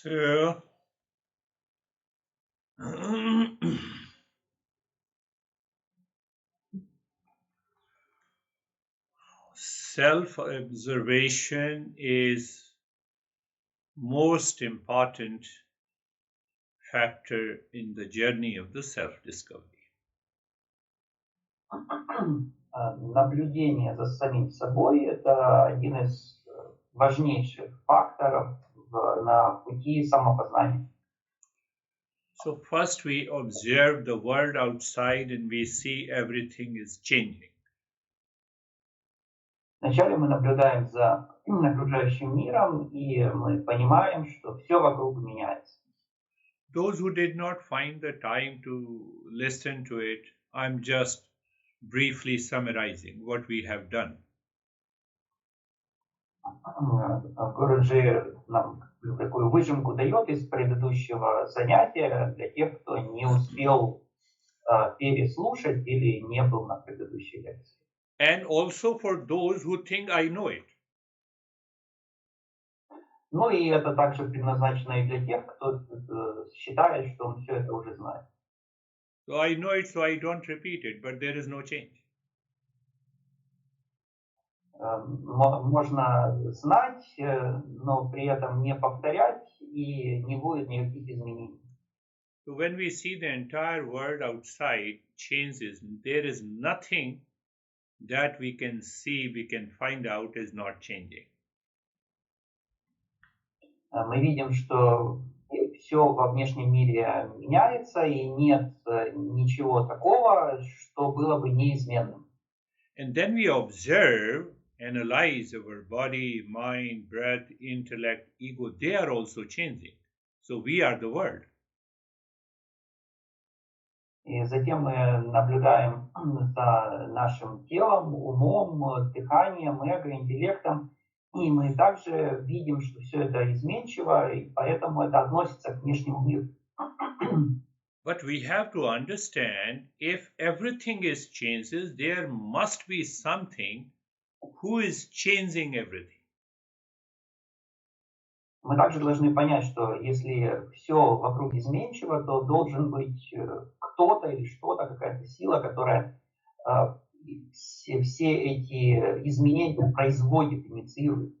So, self-observation is most important factor in the journey of the self-discovery. Наблюдение за самим собой – это один из важнейших факторов на пути самопознания. So first we observe the world outside and we see everything is changing. Вначале мы наблюдаем за окружающим миром, и мы понимаем, что все вокруг меняется. Those who did not find the time to listen to it, I'm just briefly summarizing what we have done. Гуруджи нам такую выжимку дает из предыдущего занятия для тех, кто не успел переслушать или не был на предыдущей лекции. And also for those who think I know it. Ну и это также предназначено и для тех, кто считает, что он все это уже знает. So I know it, so I don't repeat it, but there is no change. Можно знать, но при этом не повторять, и не будет никаких изменений. So when we see the entire world outside changes, there is nothing that we can see, we can find out is not changing. Мы видим, что все во внешнем мире меняется, и нет ничего такого, что было бы неизменным. And then we observe, analyze our body, mind, breath, intellect, ego, they are also changing. So we are the world. И затем мы наблюдаем за нашим телом, умом, дыханием, эго, интеллектом, и мы также видим, что все это изменчиво, и поэтому это относится к внешнему миру. But we have to understand, if everything is changes, there must be something who is changing everything. Мы также должны понять, что если все вокруг изменчиво, то должен быть кто-то или что-то, какая-то сила, которая все эти изменения производит, инициирует.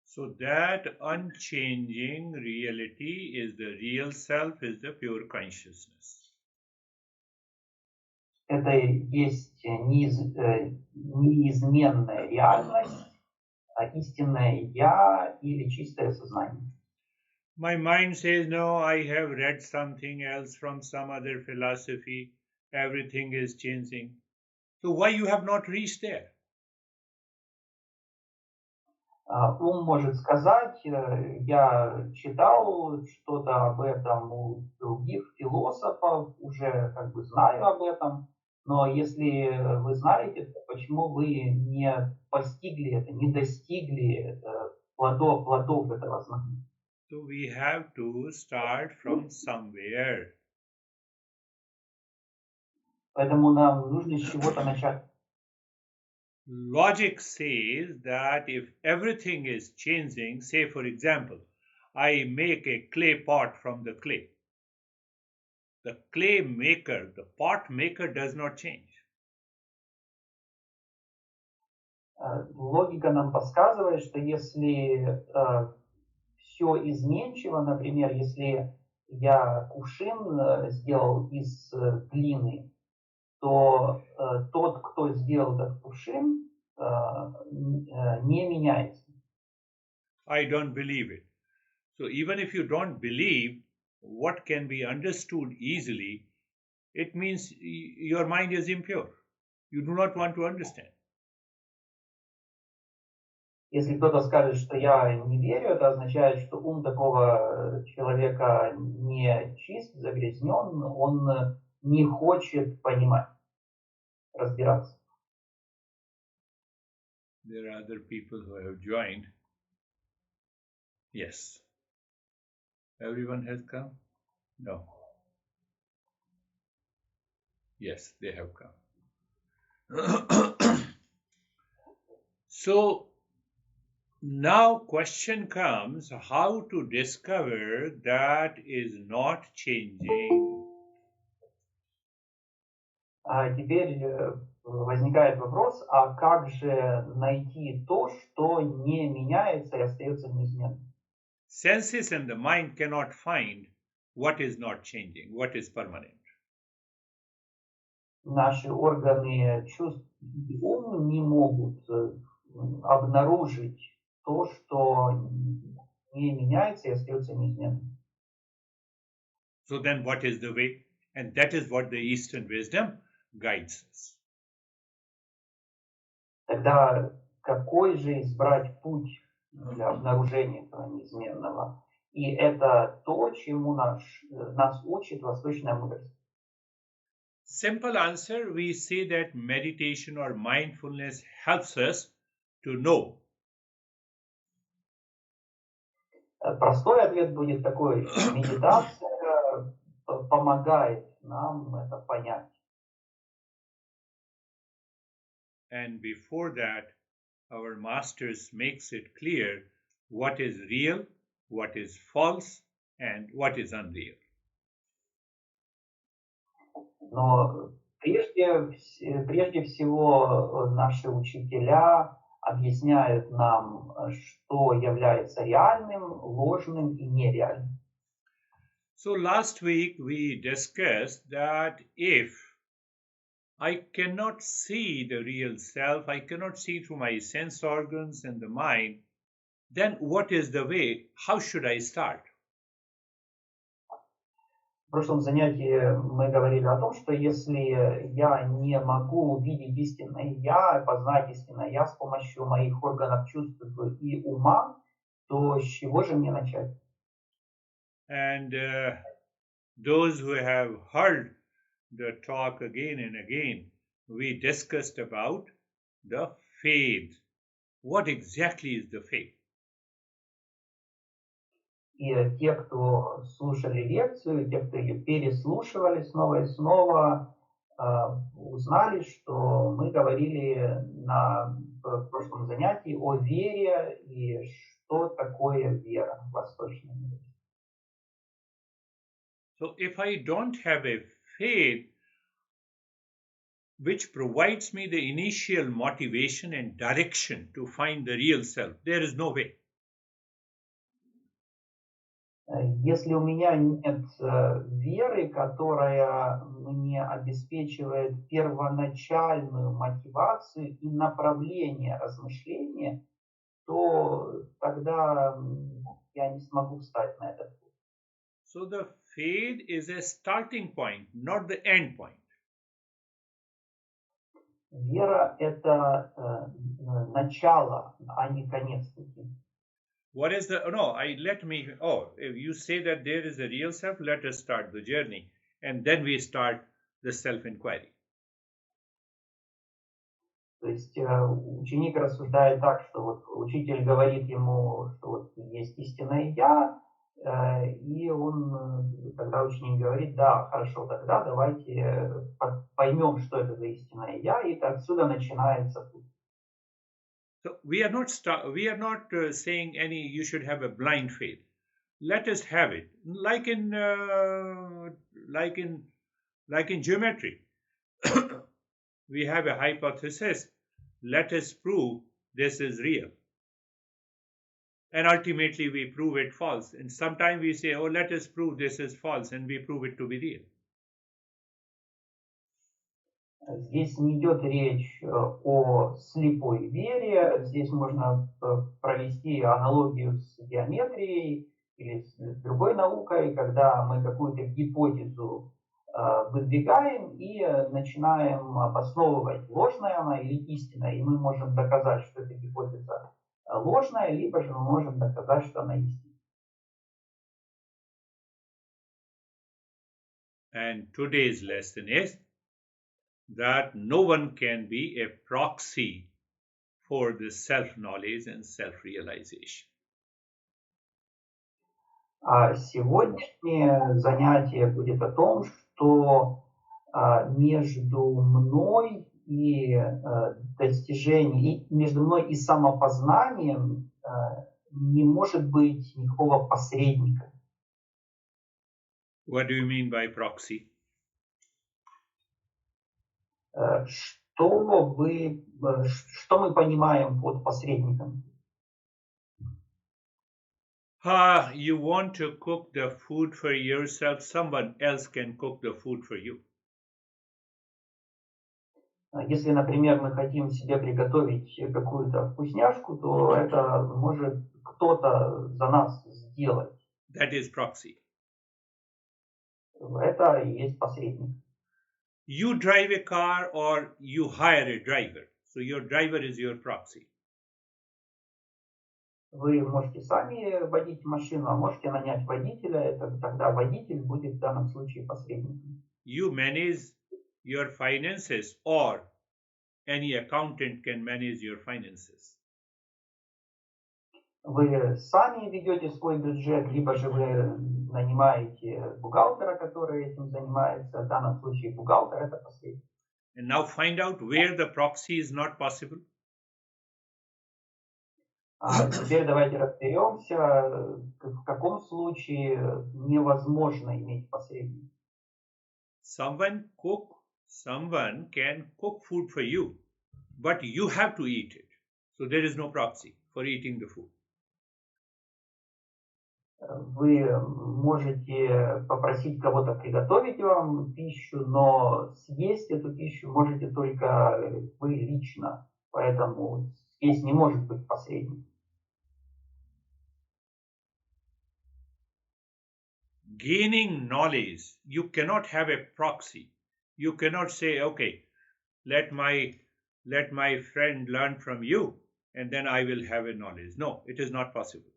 So that unchanging reality is the real self, is the pure consciousness. Это есть неизменная реальность, истинное я или чистое сознание. My mind says, no, I have read something else from some other philosophy. Everything is changing. So why you have not reached there? Ум может сказать, я читал что-то об этом у других философов, уже как бы знаю об этом, но если вы знаете, то почему вы не постигли это, не достигли плодов этого знания? So we have to start from somewhere. Поэтому нам нужно с чего-то начать. Logic says that if everything is changing, say for example, I make a clay pot from the clay. The clay maker, the pot maker does not change. Логика нам подсказывает, что если все изменчиво, например, если я кувшин сделал из глины, то тот, кто сделал этот кувшин, не меняется. I don't believe it. So even if you don't believe what can be understood easily, it means your mind is impure. You do not want to understand. Если кто-то скажет, что я не верю, это означает, что ум такого человека не чист, загрязнен, он не хочет понимать, разбираться. There are other people who have joined. Yes. Everyone has come? No. Yes, they have come. So, Now question comes how to discover that is not changing. Теперь возникает вопрос, а как же найти то, что не меняется и остается неизменным? Senses and the mind cannot find what is not changing, what is permanent. Наши органы чувств и ум не могут обнаружить то, что не меняется и остается неизменным. So then what is the way? And that is what the Eastern wisdom guides us. Тогда какой же избрать путь для обнаружения этого неизменного? И это то, чему нас учит восточная мудрость. Simple answer, we say that meditation or mindfulness helps us to know. Простой ответ будет такой: медитация помогает нам это понять. And before that, our masters makes it clear what is real, what is false, and what is unreal. Но прежде всего наши учителя объясняют нам, что является реальным, ложным и нереальным. So last week we discussed that if I cannot see the real self, I cannot see through my sense organs and the mind, then what is the way? How should I start? В прошлом занятии мы говорили о том, что если я не могу увидеть истинное я, познать истинное я с помощью моих органов чувств и ума, то с чего же мне начать? And those who have heard the talk again and again, we discussed about the faith. What exactly is the faith? И те, кто слушали лекцию, те, кто ее переслушивали снова и снова, узнали, что мы говорили в прошлом занятии о вере и что такое вера в восточном мире. So if I don't have a faith which provides me the initial motivation and direction to find the real self, there is no way. Если у меня нет веры, которая мне обеспечивает первоначальную мотивацию и направление размышления, то тогда я не смогу встать на этот путь. So the faith is a starting point, not the end point. Вера – это начало, а не конец пути. What is the, no, if you say that there is a real self, let us start the journey. And then we start the self-inquiry. То есть ученик рассуждает так, что вот учитель говорит ему, что вот есть истинное я, и он, тогда ученик говорит: да, хорошо, тогда давайте поймем, что это за истинное я, и отсюда начинается путь. So we are not saying you should have a blind faith. Let us have it, like in geometry. We have a hypothesis. Let us prove this is real. And ultimately we prove it false. And sometimes we say, oh, let us prove this is false, and we prove it to be real. Здесь не идет речь о слепой вере. Здесь можно провести аналогию с геометрией или с другой наукой, когда мы какую-то гипотезу выдвигаем и начинаем обосновывать, ложная она или истинная, и мы можем доказать, что эта гипотеза ложная, либо же мы можем доказать, что она истинная. And today's lesson is that no one can be a proxy for the self-knowledge and self-realization. А сегодняшнее занятие будет о том, что между мной и достижением, между мной и самопознанием не может быть никакого посредника. What do you mean by proxy? Что мы понимаем под посредником? You want to cook the food for yourself, someone else can cook the food for you. Если, например, мы хотим себе приготовить какую-то вкусняшку, то это может кто-то за нас сделать. That is proxy. Это и есть посредник. You drive a car or you hire a driver. So your driver is your proxy. Вы можете сами водить машину, а можете нанять водителя. Тогда водитель будет в данном случае посредником. You manage your finances or any accountant can manage your finances. Вы сами ведете свой бюджет, либо же вы нанимаете бухгалтера, который этим занимается. В данном случае бухгалтер – это посредник. And now find out where the proxy is not possible. Теперь давайте разберемся, в каком случае невозможно иметь посредника. Someone can cook food for you, but you have to eat it. So there is no proxy for eating the food. Вы можете попросить кого-то приготовить вам пищу, но съесть эту пищу можете только вы лично. Поэтому здесь не может быть посредник. Gaining knowledge, you cannot have a proxy. You cannot say, okay, let my friend learn from you, and then I will have a knowledge. No, it is not possible.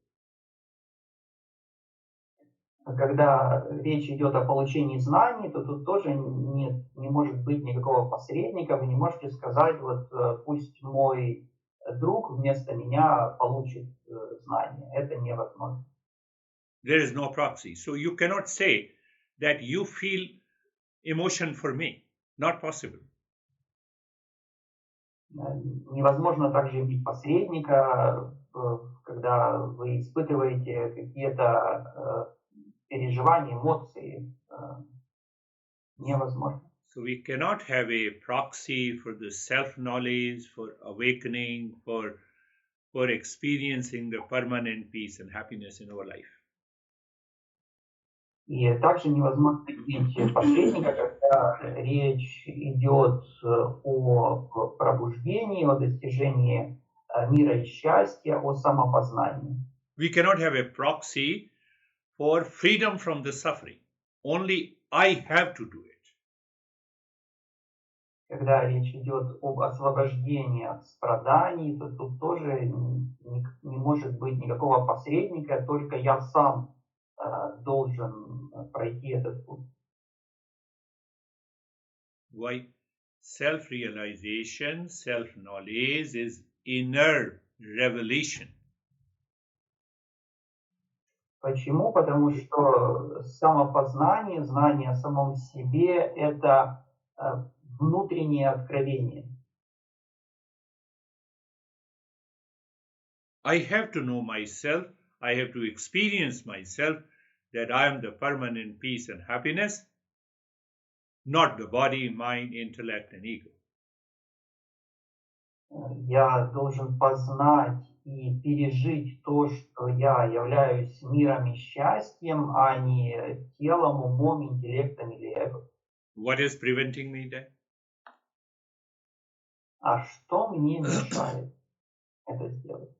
Когда речь идет о получении знаний, то тут тоже не может быть никакого посредника. Вы не можете сказать, вот пусть мой друг вместо меня получит знания. Это невозможно. There is no proxy. So you cannot say that you feel emotion for me. Not possible. Невозможно также иметь посредника, когда вы испытываете какие-то переживания, эмоции. Невозможно. So we cannot have a proxy for the self-knowledge, for awakening, for experiencing the permanent peace and happiness in our life. И также невозможно иметь посредника, когда речь идет о пробуждении, о достижении мира и счастья, о самопознании. We cannot have a proxy for freedom from the suffering. Only I have to do it. Когда речь идет об освобождении от страданий, то тут тоже не может быть никакого посредника, только я сам должен пройти этот путь. Why? Self-realization, self-knowledge is inner revelation. Почему? Потому что самопознание, знание о самом себе – это внутреннее откровение. I have to know myself. I have to experience myself that I am the permanent peace and happiness, not the body, mind, intellect, and ego. Я должен познать и пережить то, что я являюсь миром и счастьем, а не телом, умом, интеллектом или эго. What is preventing me then? А что мне мешает это сделать?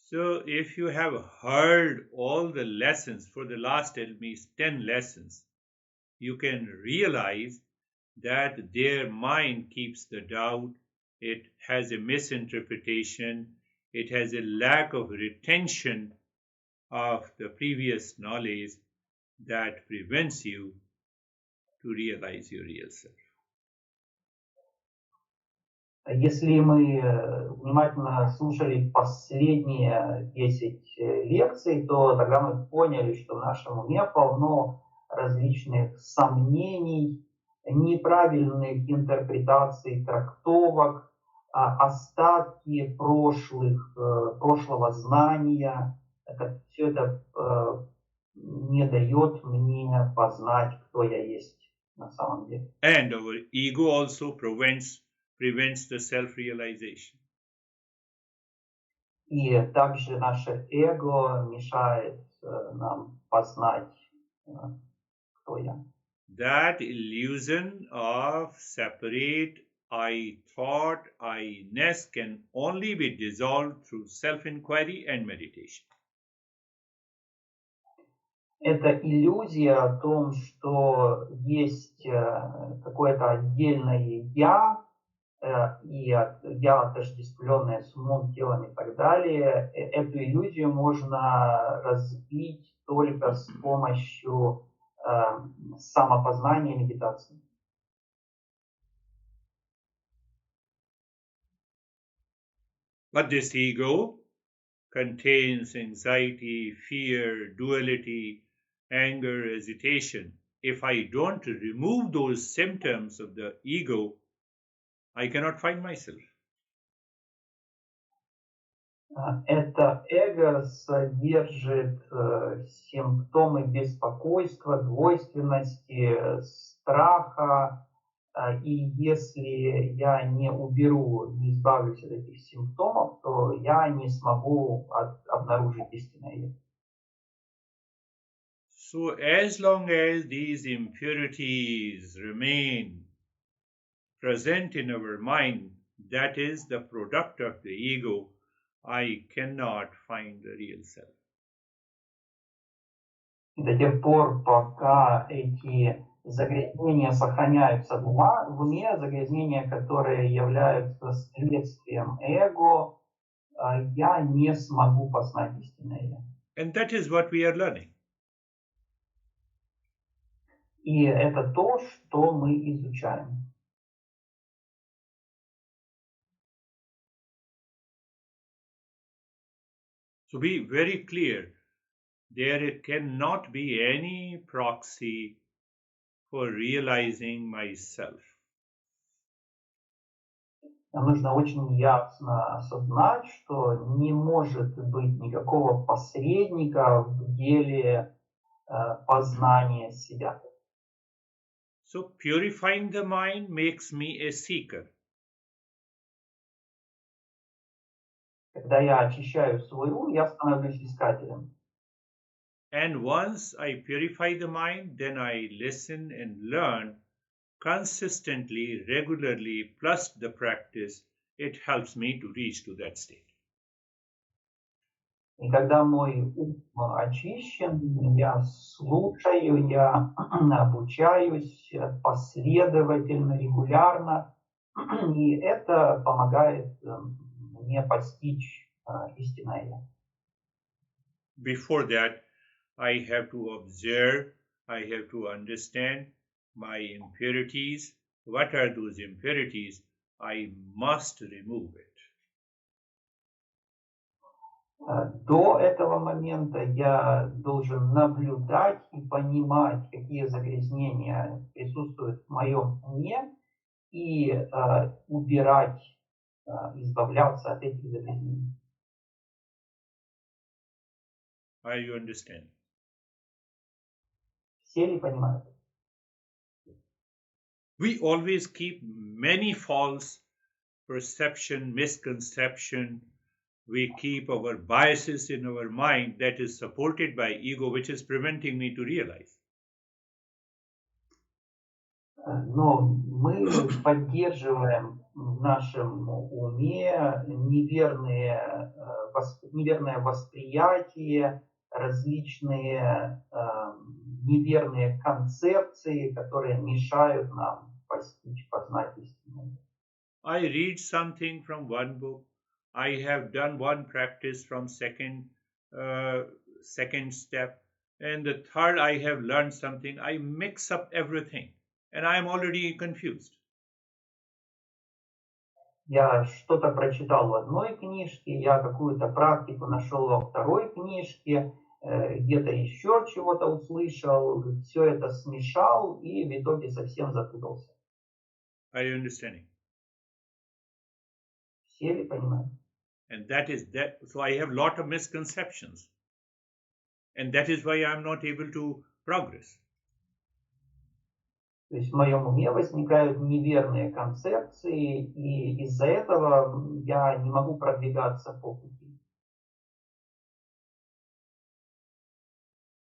So if you have heard all the lessons for the last at least 10 lessons, you can realize that their mind keeps the doubt, it has a misinterpretation, it has a lack of retention of the previous knowledge that prevents you to realize your real self. Если мы внимательно слушали последние 10 лекций, то тогда мы поняли, что в нашем уме полно различных сомнений, неправильных интерпретаций, трактовок, остатки прошлого знания. Все это не дает мне познать, кто я есть на самом деле. And our ego also prevents the self-realization. И также наше эго мешает нам познать, кто я. That illusion of separate I thought, I-ness can only be dissolved through self-inquiry and meditation. Это иллюзия о том, что есть какое-то отдельное «я», и «я», отождествленное с умом, телом и так далее. Эту иллюзию можно разбить только с помощью самопознания и медитации. But this ego contains anxiety, fear, duality, anger, hesitation. If I don't remove those symptoms of the ego, I cannot find myself. Это эго содержит симптомы беспокойства, двойственности, страха, и если я не уберу, не избавлюсь от этих симптомов, то я не смогу обнаружить истинное «я». So as long as these impurities remain present in our mind, that is the product of the ego, I cannot find the real self. До тех пор, пока эти загрязнения сохраняются в уме, загрязнения, которые являются следствием эго, я не смогу познать истинное «я». And that is what we are learning. И это то, что мы изучаем. To be very clear, there cannot be any proxy for realizing myself. Нам нужно очень ясно осознать, что не может быть никакого посредника в деле познания себя. So purifying the mind makes me a seeker. Когда я очищаю свой ум, я становлюсь искателем. And once I purify the mind, then I listen and learn consistently, regularly, plus the practice. It helps me to reach to that state. И когда мой ум очищен, я слушаю, я обучаюсь последовательно, регулярно, и это помогает мне постичь истинное «я». Before that, I have to observe, I have to understand my impurities. What are those impurities? I must remove it. До этого момента я должен наблюдать и понимать, какие загрязнения присутствуют в моем уме, и убирать, избавляться от этих загрязнений. Are you understanding? Все ли понимают? We always keep many false perception, misconception. We keep our biases in our mind that is supported by ego, which is preventing me to realize. Но мы поддерживаем в нашем уме неверное восприятие, различные неверные концепции, которые мешают нам постичь, познать истину. I read something from one book. I have done one practice from second step, and the third I have learned something. I mix up everything, and I am already confused. Я что-то прочитал в одной книжке, я какую-то практику нашел во второй книжке, где-то еще чего-то услышал, все это смешал и в итоге совсем запутался. Are you understanding? Все ли понимают? And that is that. So I have a lot of misconceptions. And that is why I'm not able to progress. То есть в моем уме возникают неверные концепции, и из-за этого я не могу продвигаться по пути.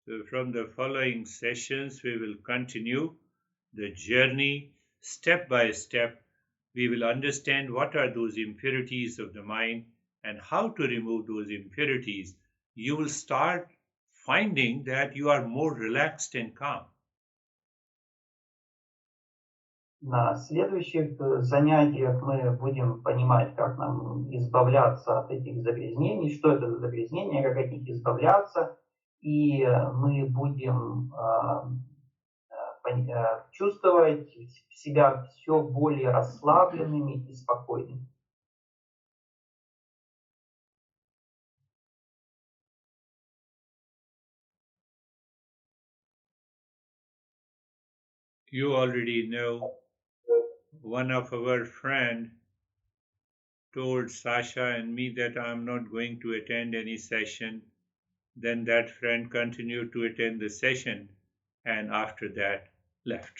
So from the following sessions, we will continue the journey step by step. We will understand what are those impurities of the mind and how to remove those impurities. You will start finding that you are more relaxed and calm. На следующих занятиях мы будем понимать, как нам избавляться от этих загрязнений, что это за загрязнения, как от них избавляться, и мы будем чувствовать себя все более расслабленными и спокойными. You already know one of our friend told Sasha and me that I'm not going to attend any session. Then that friend continued to attend the session and after that left.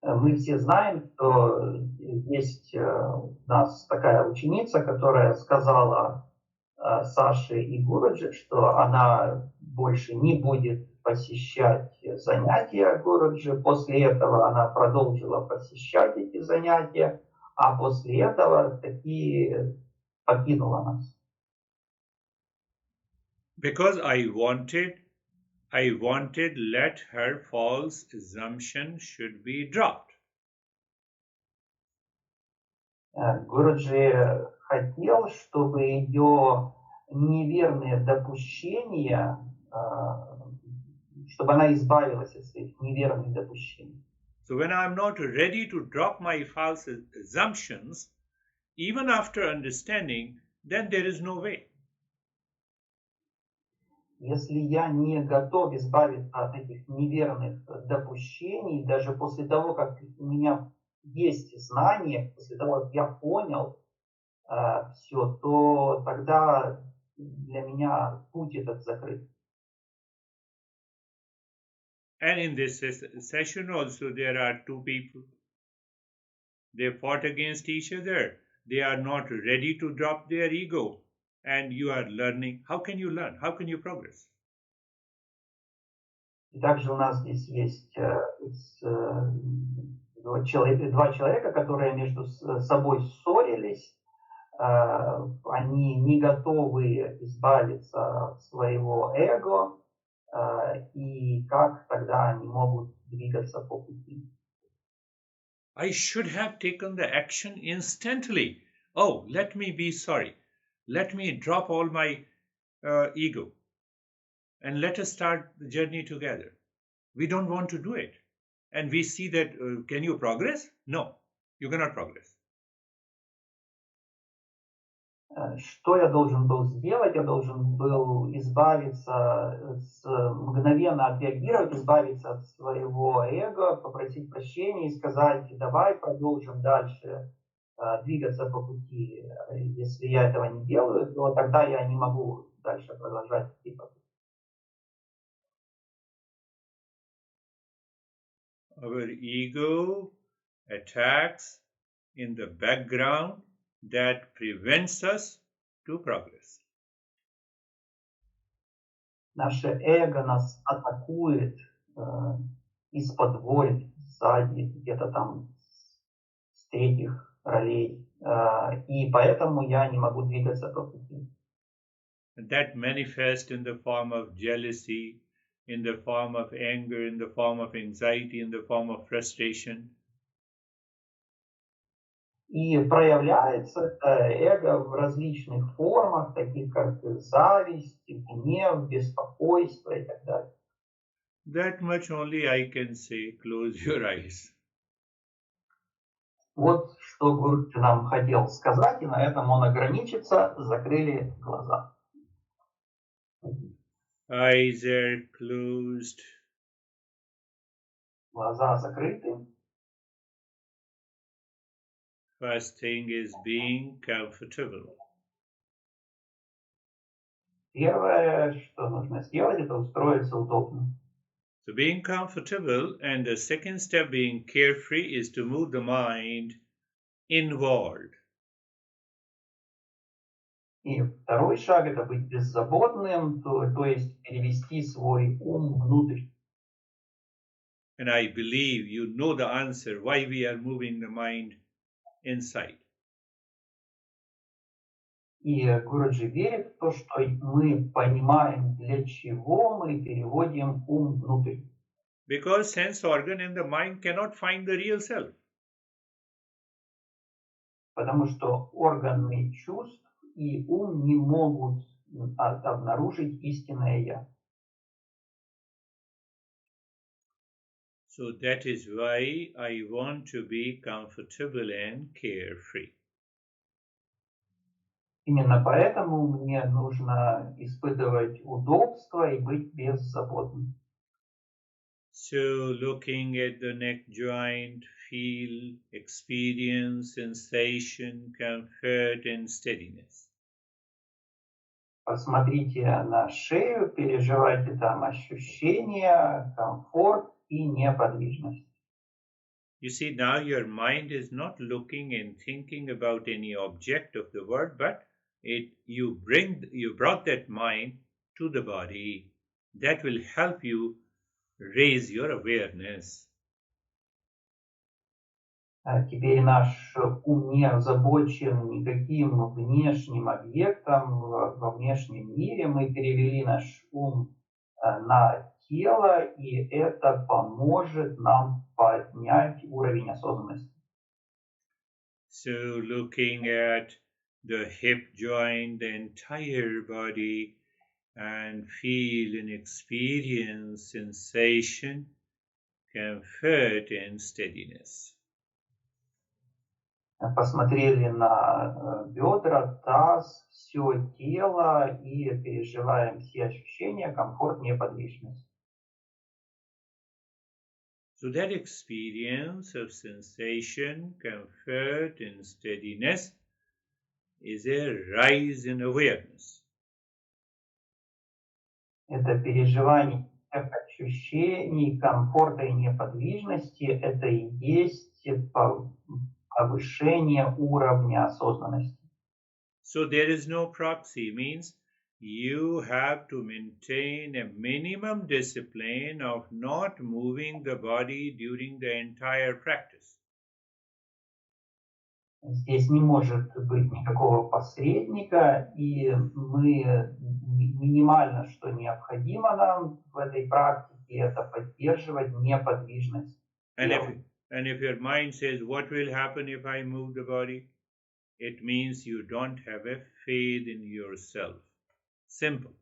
Мы все знаем, что есть у нас такая ученица, которая сказала Саше и Гуруджи, что она больше не будет посещать занятия Гуруджи. После этого она продолжила посещать эти занятия, а после этого таки покинула нас. Because I wanted let her false assumption should be dropped. Гуруджи хотел, чтобы ее неверные допущения, чтобы она избавилась от своих неверных допущений. So when I'm not ready to drop my false assumptions, even after understanding, then there is no way. Если я не готов избавиться от этих неверных допущений, даже после того, как у меня есть знание, после того, как я понял все, то тогда для меня путь этот закрыт. And in this session also there are two people. They fought against each other. They are not ready to drop their ego. And you are learning. How can you learn? How can you progress? И также у нас здесь есть два человека, которые между собой ссорились. Они не готовы избавиться от своего эго. И как тогда они могут двигаться по пути? I should have taken the action instantly. Oh, let me be sorry. Let me drop all my ego. And let us start the journey together. We don't want to do it. And we see that, can you progress? No, you cannot progress. Что я должен был сделать? Я должен был избавиться, мгновенно отреагировать, избавиться от своего эго, попросить прощения и сказать, давай продолжим дальше двигаться по пути. Если я этого не делаю, то тогда я не могу дальше продолжать идти по пути. Our ego attacks in the background that prevents us to progress. Наше эго нас атакует из-под воль, сзади, где-то там с третьих ролей. И поэтому я не могу двигаться по пути. That manifests in the form of jealousy, in the form of anger, in the form of anxiety, in the form of frustration. И проявляется это эго в различных формах, таких как зависть, гнев, беспокойство и так далее. That much only I can say. Close your eyes. Вот что Гуру нам хотел сказать, и на этом он ограничится. Закрыли глаза. Eyes are closed. Глаза закрыты. First thing is being comfortable. Первое, что нужно сделать, это устроиться удобно. So being comfortable, and the second step being carefree is to move the mind inward. И второй шаг – это быть беззаботным, то есть перевести свой ум внутрь. And I believe you know the answer why we are moving the mind inside. И Гуруджи верит в то, что мы понимаем, для чего мы переводим ум внутрь. Because sense organ and the mind cannot find the real self. Потому что органы чувств и ум не могут обнаружить истинное «я». So that is why I want to be comfortable and carefree. Именно поэтому мне нужно испытывать удобство и быть беззаботным. So looking at the neck joint, feel, experience, sensation, comfort and steadiness. Посмотрите на шею, переживайте там ощущения, комфорт и неподвижность. You see, now your mind is not looking and thinking about any object of the world, but you brought that mind to the body. That will help you raise your awareness. Теперь наш ум не озабочен никаким внешним объектом во внешнем мире. Мы перевели наш ум на тело, и это поможет нам поднять уровень осознанности. So looking at the hip joint, the entire body, and feel and experience sensation, comfort and steadiness. Посмотрели на бедра, таз, все тело и переживаем все ощущения, комфорт, неподвижность. So that experience of sensation, comfort and steadiness is a rise in awareness. Это переживание всех ощущений, комфорта и неподвижности, это и есть повышение уровня осознанности. So there is no proxy, means you have to maintain a minimum discipline of not moving the body during the entire practice. Здесь не может быть никакого посредника, и мы минимально, что необходимо нам в этой практике, это поддерживать неподвижность. And if your mind says, what will happen if I move the body? It means you don't have a faith in yourself. Simple.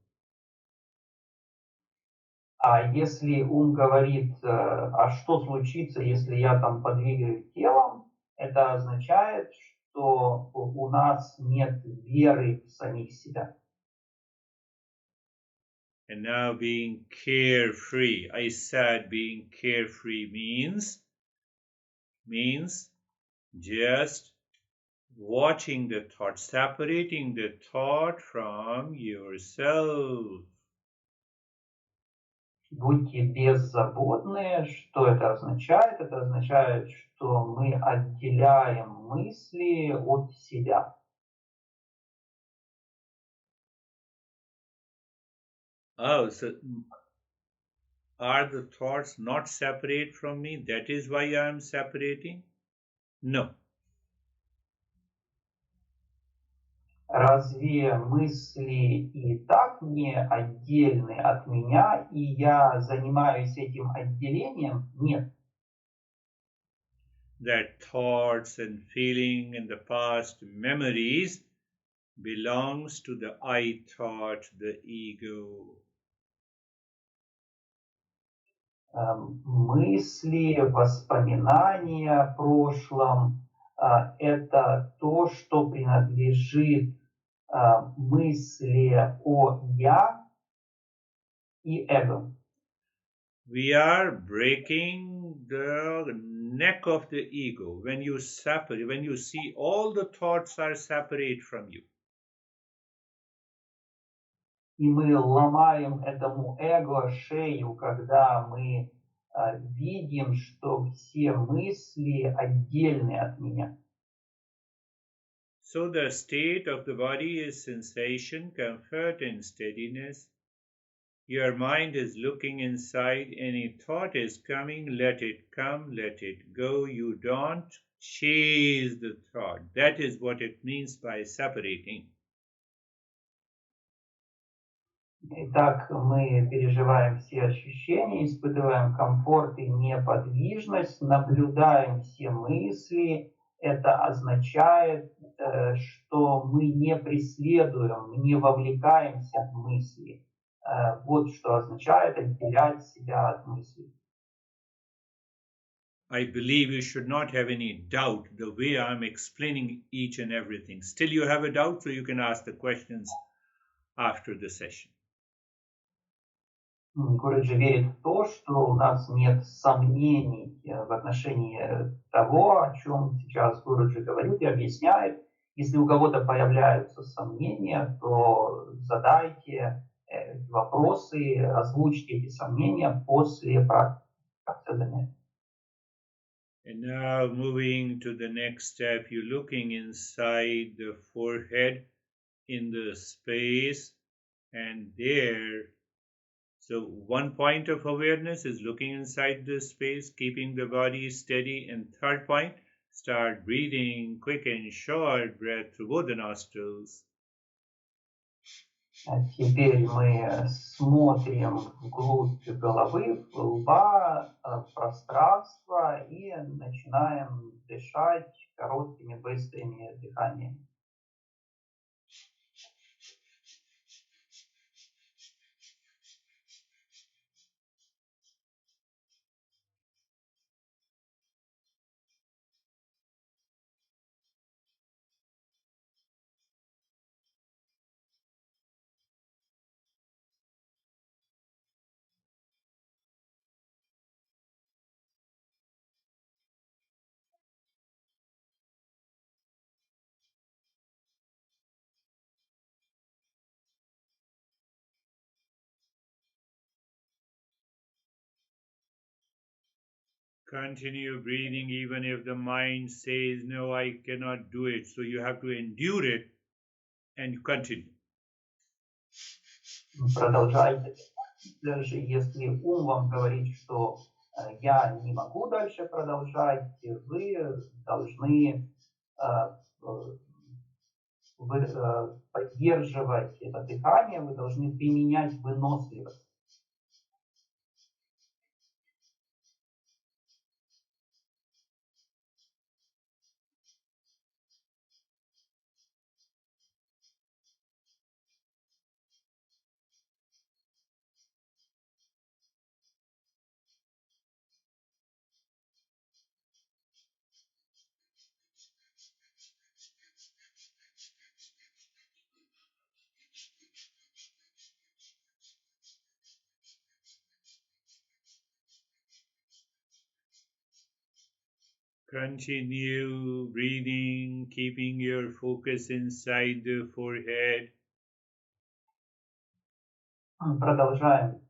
А если ум говорит, а что случится, если я там подвигаю телом, это означает, что у нас нет веры в самих себя. And now being carefree. I said being carefree means just watching the thought, separating the thought from yourself. Будьте беззаботны. Что это означает? Это означает, что мы отделяем мысли от себя. Oh, so are the thoughts not separate from me? That is why I am separating? No. Разве мысли и так не отдельны от меня, и я занимаюсь этим отделением? Нет. That thoughts and feeling and the past memories belongs to the I thought, the ego. Мысли, воспоминания о прошлом – это то, что принадлежит мысли о «я» и эго. We are breaking the neck of the ego when you separate, when you see all the thoughts are separate from you. И мы ломаем этому эго шею, когда мы видим, что все мысли отдельны от меня. So the state of the body is sensation, comfort, and steadiness. Your mind is looking inside, any thought is coming, let it come, let it go. You don't chase the thought. That is what it means by separating. Итак, мы переживаем все ощущения, испытываем комфорт и неподвижность, наблюдаем все мысли. Это означает, что мы не преследуем, не вовлекаемся в мысли. Вот что означает отделять себя от мыслей. I believe you should not have any doubt the way I'm explaining each and everything. Still, you have a doubt, so you can ask the questions after the session. Гуруджи верит в то, что у нас нет сомнений в отношении того, о чем сейчас Гуруджи говорит и объясняет. Если у кого-то появляются сомнения, то задайте вопросы, озвучьте эти сомнения после практики занятия. And now moving to the next step, you're looking inside the forehead in the space, and there, so one point of awareness is looking inside the space, keeping the body steady, and third point, start breathing quick and short breath through both the nostrils. Теперь мы смотрим вглубь головы, лба, пространства и начинаем дышать короткими, быстрыми дыханиями. Continue breathing even if the mind says, no, I cannot do it. So you have to endure it and continue. Продолжайте. Даже если ум вам говорит, что я не могу дальше продолжать, вы должны поддерживать это дыхание, вы должны применять выносливость. Continue breathing, keeping your focus inside the forehead. Продолжаем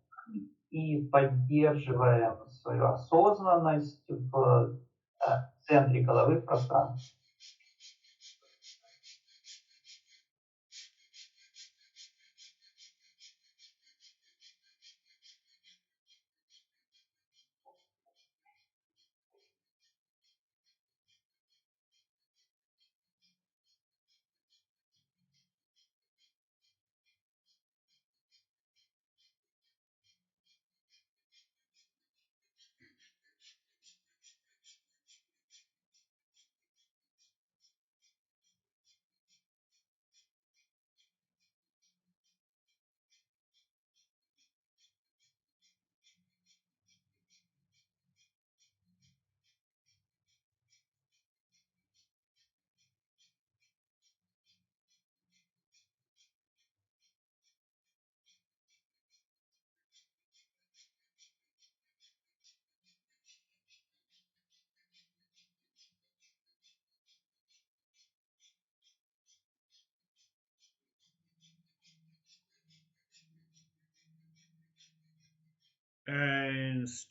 и поддерживаем свою осознанность в центре головы, в пространстве.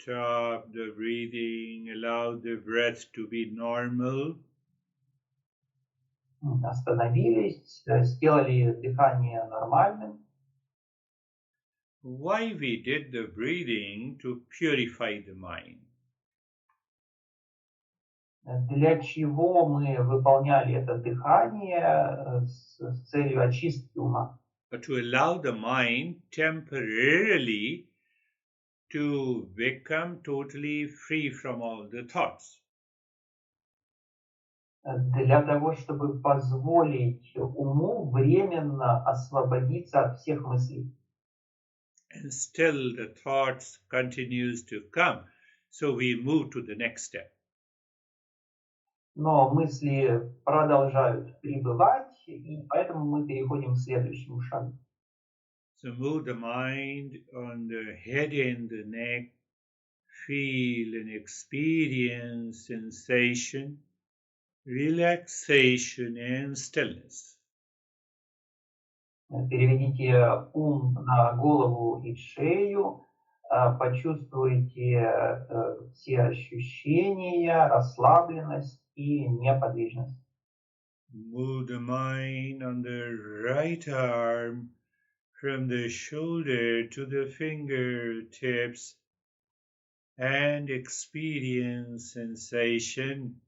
stop the breathing, allow the breath to be normal. Остановились, сделали дыхание нормальным. Why we did the breathing? To purify the mind. Для чего мы выполняли это дыхание с целью очистки ума? But to allow the mind temporarily to become totally free from all the thoughts. Для того, чтобы позволить уму временно освободиться от всех мыслей. And still the thoughts continues to come. So we move to the next step. Но мысли продолжают пребывать, и поэтому мы переходим к следующему шагу. So move the mind on the head and the neck. Feel and experience sensation, relaxation and stillness. Переведите ум на голову и шею, почувствуйте все ощущения, расслабленность и неподвижность. Move the mind on the right arm from the shoulder to the fingertips and experience sensation,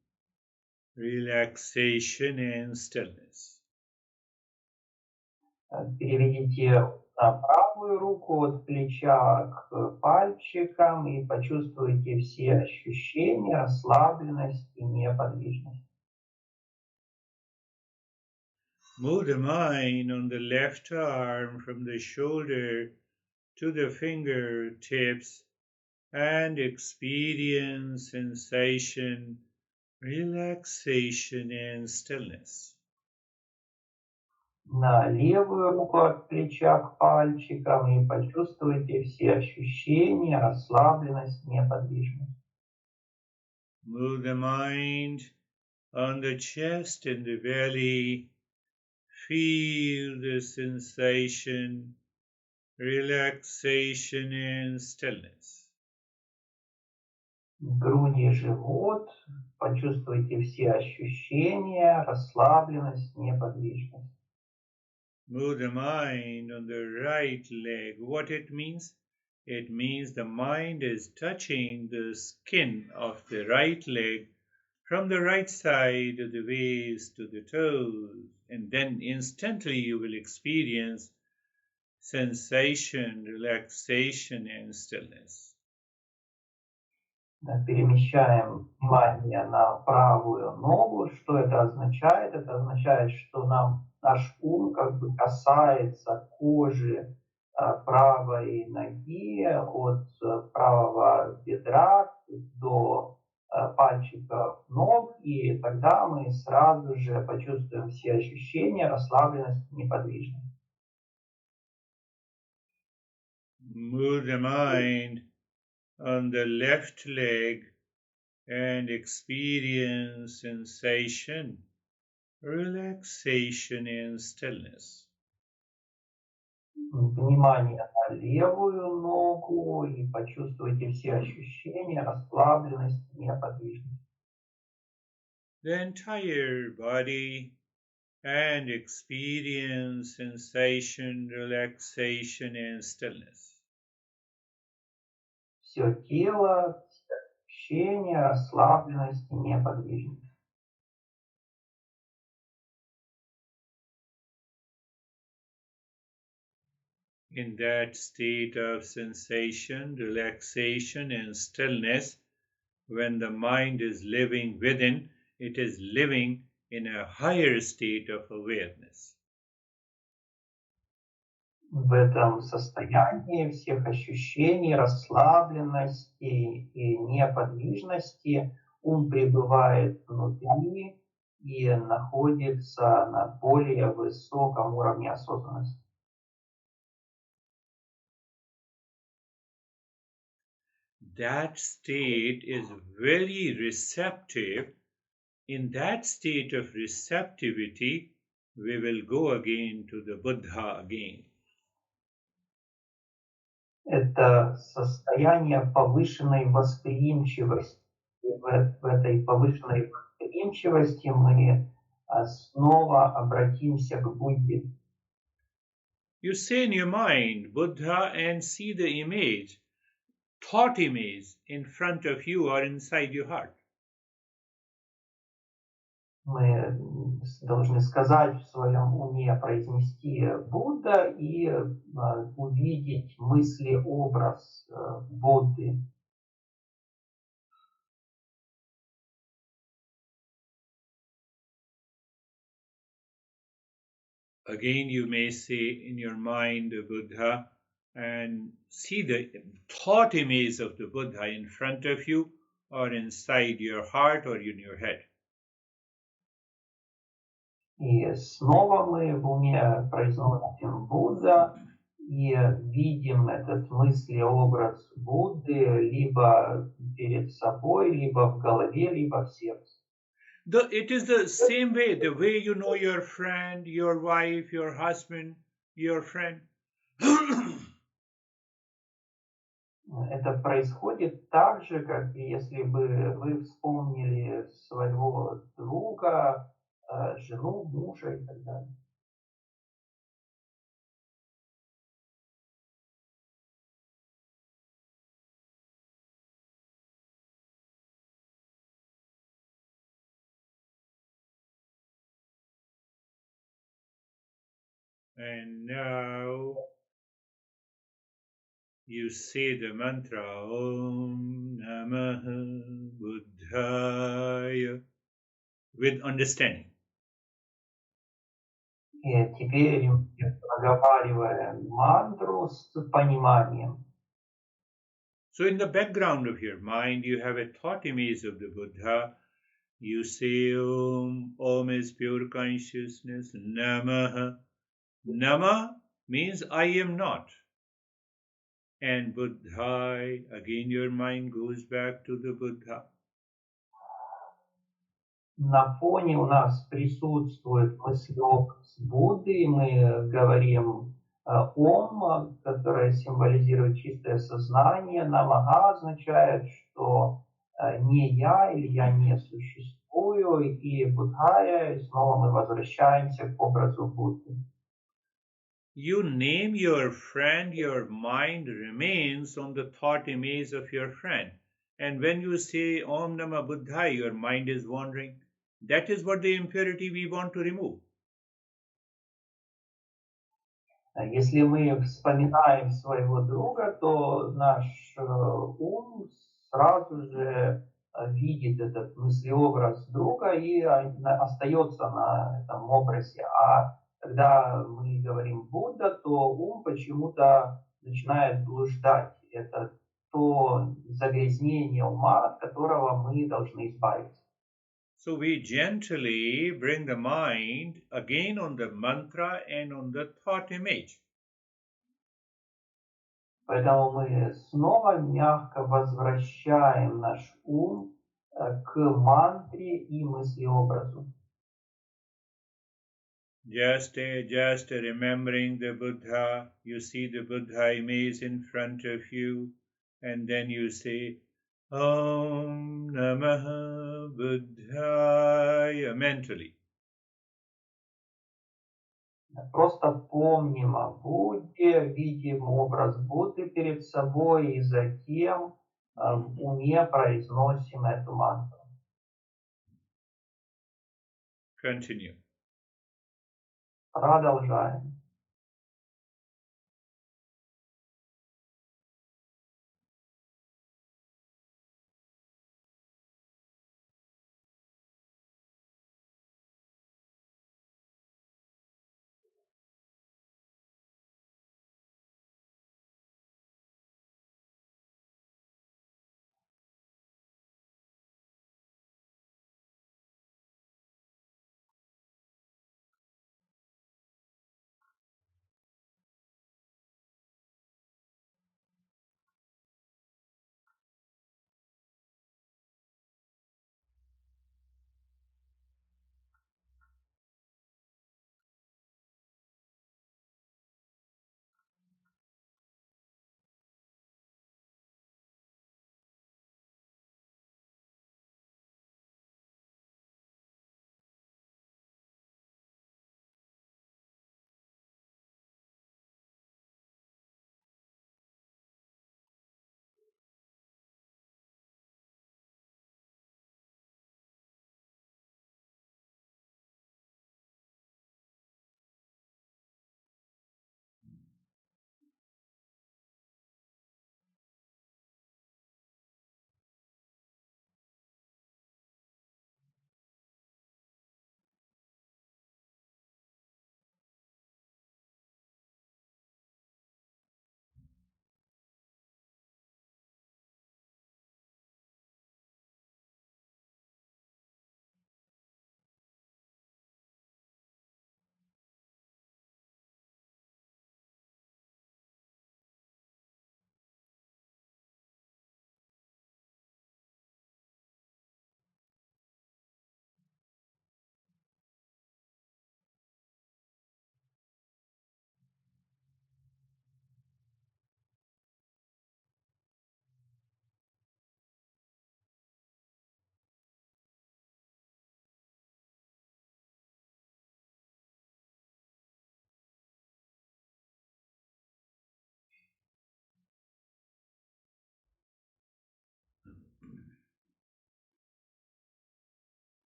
relaxation and stillness. Переведите правую руку от плеча к пальчикам и почувствуйте все ощущения, расслабленность и неподвижность. Move the mind on the left arm from the shoulder to the fingertips and experience sensation, relaxation and stillness. На левую руку от плеча к пальчикам и почувствуйте все ощущения, расслабленность, неподвижность. Move the mind on the chest and the belly. Feel the sensation, relaxation and stillness. Груди и живот, почувствуйте все ощущения, расслабленность, неподвижность. Move the mind on the right leg. What it means? It means the mind is touching the skin of the right leg from the right side of the waist to the toes, and then instantly you will experience sensation, relaxation and stillness. Перемещаем внимание на правую ногу. Что это означает? Это означает, что наш ум как бы касается кожи правой ноги от правого бедра до пальчиков ног, и тогда мы сразу же почувствуем все ощущения, расслабленность, неподвижность. Move the mind on the left leg and experience sensation, relaxation and stillness. Внимание на левую ногу и почувствуйте все ощущения, расслабленность, неподвижность. The entire body and experience sensation, relaxation and stillness. Все тело, все ощущения, расслабленность и неподвижность. In that state of sensation, relaxation and stillness, when the mind is living within, it is living in a higher state of awareness. В этом состоянии всех ощущений, расслабленности и неподвижности ум пребывает внутри и находится на более высоком уровне осознанности. That state is very receptive. In that state of receptivity, we will go again to the Buddha again. это состояние повышенной восприимчивости. И в этой повышенной восприимчивости мы снова обратимся к Будде. You say in your mind, Buddha, and see the image, thought image, in front of you or inside your heart. Мы должны сказать в своем уме, произнести Будда и увидеть мысли-образ Будды. Again, you may say in your mind Buddha and see the thought image of the Buddha in front of you or inside your heart or in your head. И снова мы в уме произносим Будда и видим этот мыслеобраз Будды либо перед собой, либо в голове, либо в сердце. It is the same way, the way you know your friend, your wife, your husband, your friend. Это происходит так же, как если бы вы вспомнили своего друга, жену, мужа и так далее. And now you say the mantra Om Namah Buddhaya with understanding. И теперь мы проговариваем мантру с пониманием. So in the background of your mind, you have a thought image of the Buddha. You say Om. Om is pure consciousness. Namah. Nama means I am not. And Buddhai, again your mind goes back to the Buddha. На фоне у нас присутствует мыслеобраз Будды, мы говорим Ом, которое символизирует чистое сознание. Намага означает, что не я или я не существую, и Будхая, и снова мы возвращаемся к образу Будды. You name your friend, your mind remains on the thought image of your friend. And when you say Om Namah Buddhaya, your mind is wandering. That is what the impurity we want to remove. Если мы вспоминаем своего друга, то наш ум сразу же видит этот мыслеобраз друга и остается на этом образе. А когда мы говорим Будда, то ум почему-то начинает блуждать. Это то загрязнение ума, от которого мы должны избавиться. So we gently bring the mind again on the mantra and on the thought image. Поэтому мы снова мягко возвращаем наш ум к мантре и мыслеобразу. Just remembering the Buddha, you see the Buddha image in front of you, and then you say Om Namah Buddhaya mentally. Просто помним о Будде, видим образ Будды перед собой и затем в уме произносим эту мантру. Continue. Продолжаем.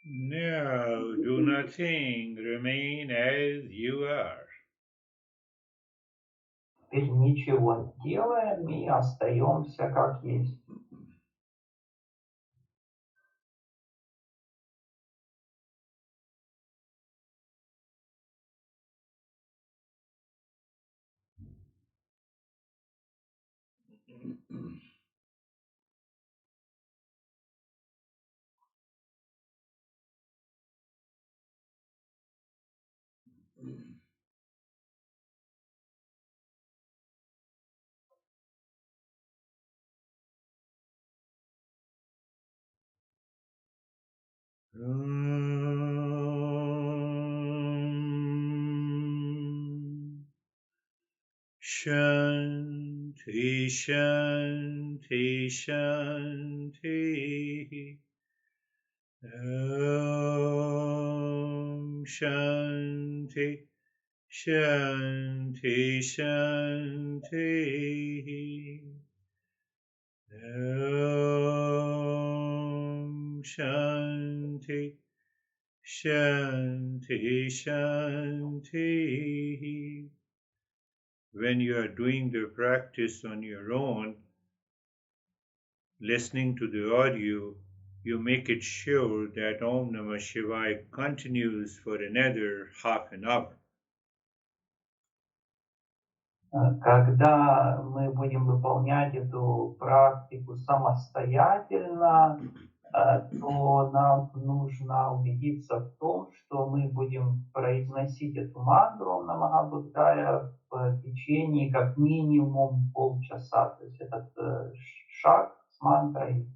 Now do nothing, remain as you are. Теперь ничего не делаем и остаемся как есть. Shanti, Shanti, Shanti. Om Shanti, Shanti, Shanti. Om Shanti, Shanti, Shanti. When you are doing the practice on your own, listening to the audio, you make it sure that Om Namah Shivaya continues for another half an hour. Когда мы будем выполнять эту практику самостоятельно, то нам нужно убедиться в том, что мы будем произносить эту мантру Намага Буддая в течение как минимум полчаса. То есть этот шаг с мантрой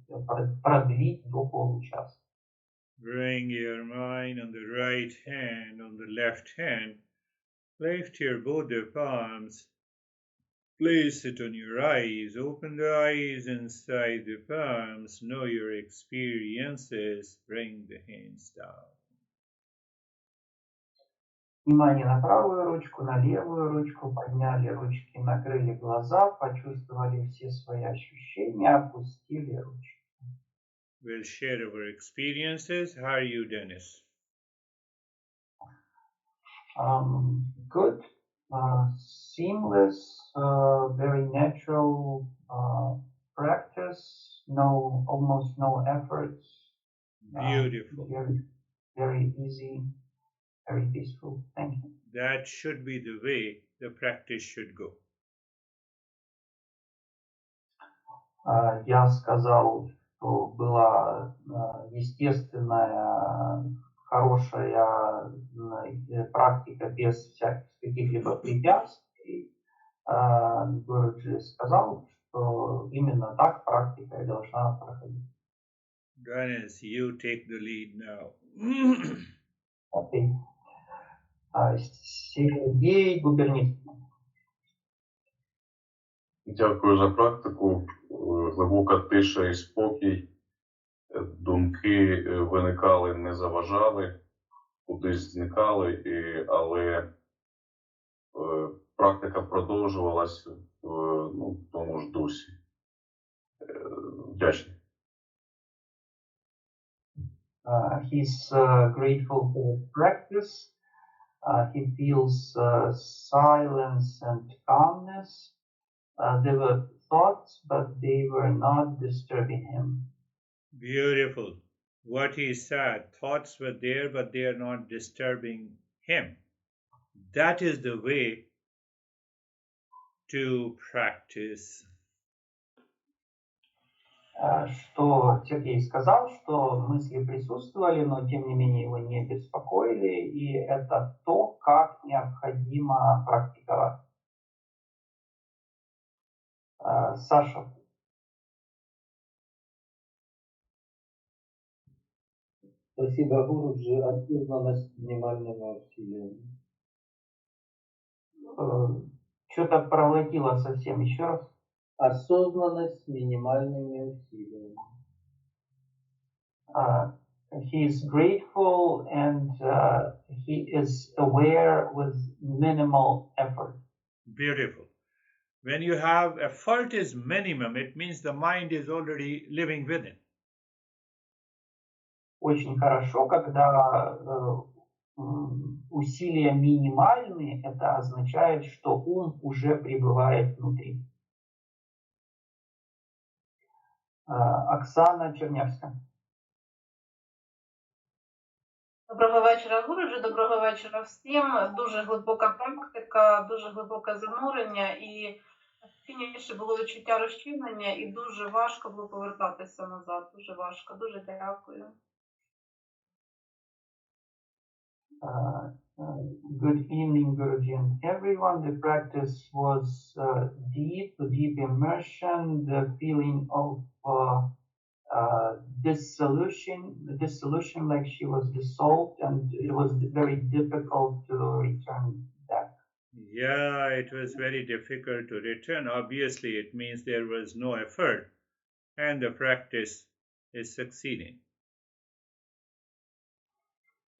продлить до получаса. Bring your mind on the right hand, on the left hand. Lift your both the palms. Place it on your eyes. Open the eyes inside the palms. Know your experiences. Bring the hands down. Внимание на правую ручку, на левую ручку, подняли ручки, накрыли глаза, почувствовали все свои ощущения, опустили ручки. We'll share our experiences. How are you, Dennis? Good, seamless, very natural practice, almost no efforts. Beautiful. Very, very easy, very peaceful. Thank you. That should be the way the practice should go. Я сказал, что была естественная, хорошая практика без каких-либо препятствий. Гуруджи сказал, что именно так практика и должна проходить. Dennis, you take the lead now. Окей. Сергей Губерницкий. Дякую за практику. Глибока тиша і спокій. Думки виникали, не заважали, кудись зникали, але практика продовжувалась в тому ж дусі. Вдячний. He's grateful for the practice. He feels silence and calmness. There were thoughts, but they were not disturbing him. Beautiful. What he said, thoughts were there, but they are not disturbing him. That is the way to practice. Что Сергей сказал, что мысли присутствовали, но тем не менее его не беспокоили, и это то, как необходимо практиковать. Саша. Спасибо, Гуруджи. Осознанность минимальными усилиями. Что-то пролетело совсем. Еще раз. Осознанность с минимальными усилиями. He is grateful and he is aware with minimal effort. Beautiful. When you have effort is minimum, it means the mind is already living within. очень хорошо, когда усилия минимальны, это означает, что ум уже пребывает внутри. Оксана Чернявська. Доброго вечора, Гурджі, доброго вечора всім. Дуже глибока практика, дуже глибоке занурення і в фініші було відчуття розчинення і дуже важко було повертатися назад. Дуже важко. Дуже дякую. Good evening, Guruji, and everyone. The practice was deep immersion, the feeling of dissolution, like she was dissolved, and it was very difficult to return back. Yeah, it was very difficult to return. Obviously, it means there was no effort, and the practice is succeeding.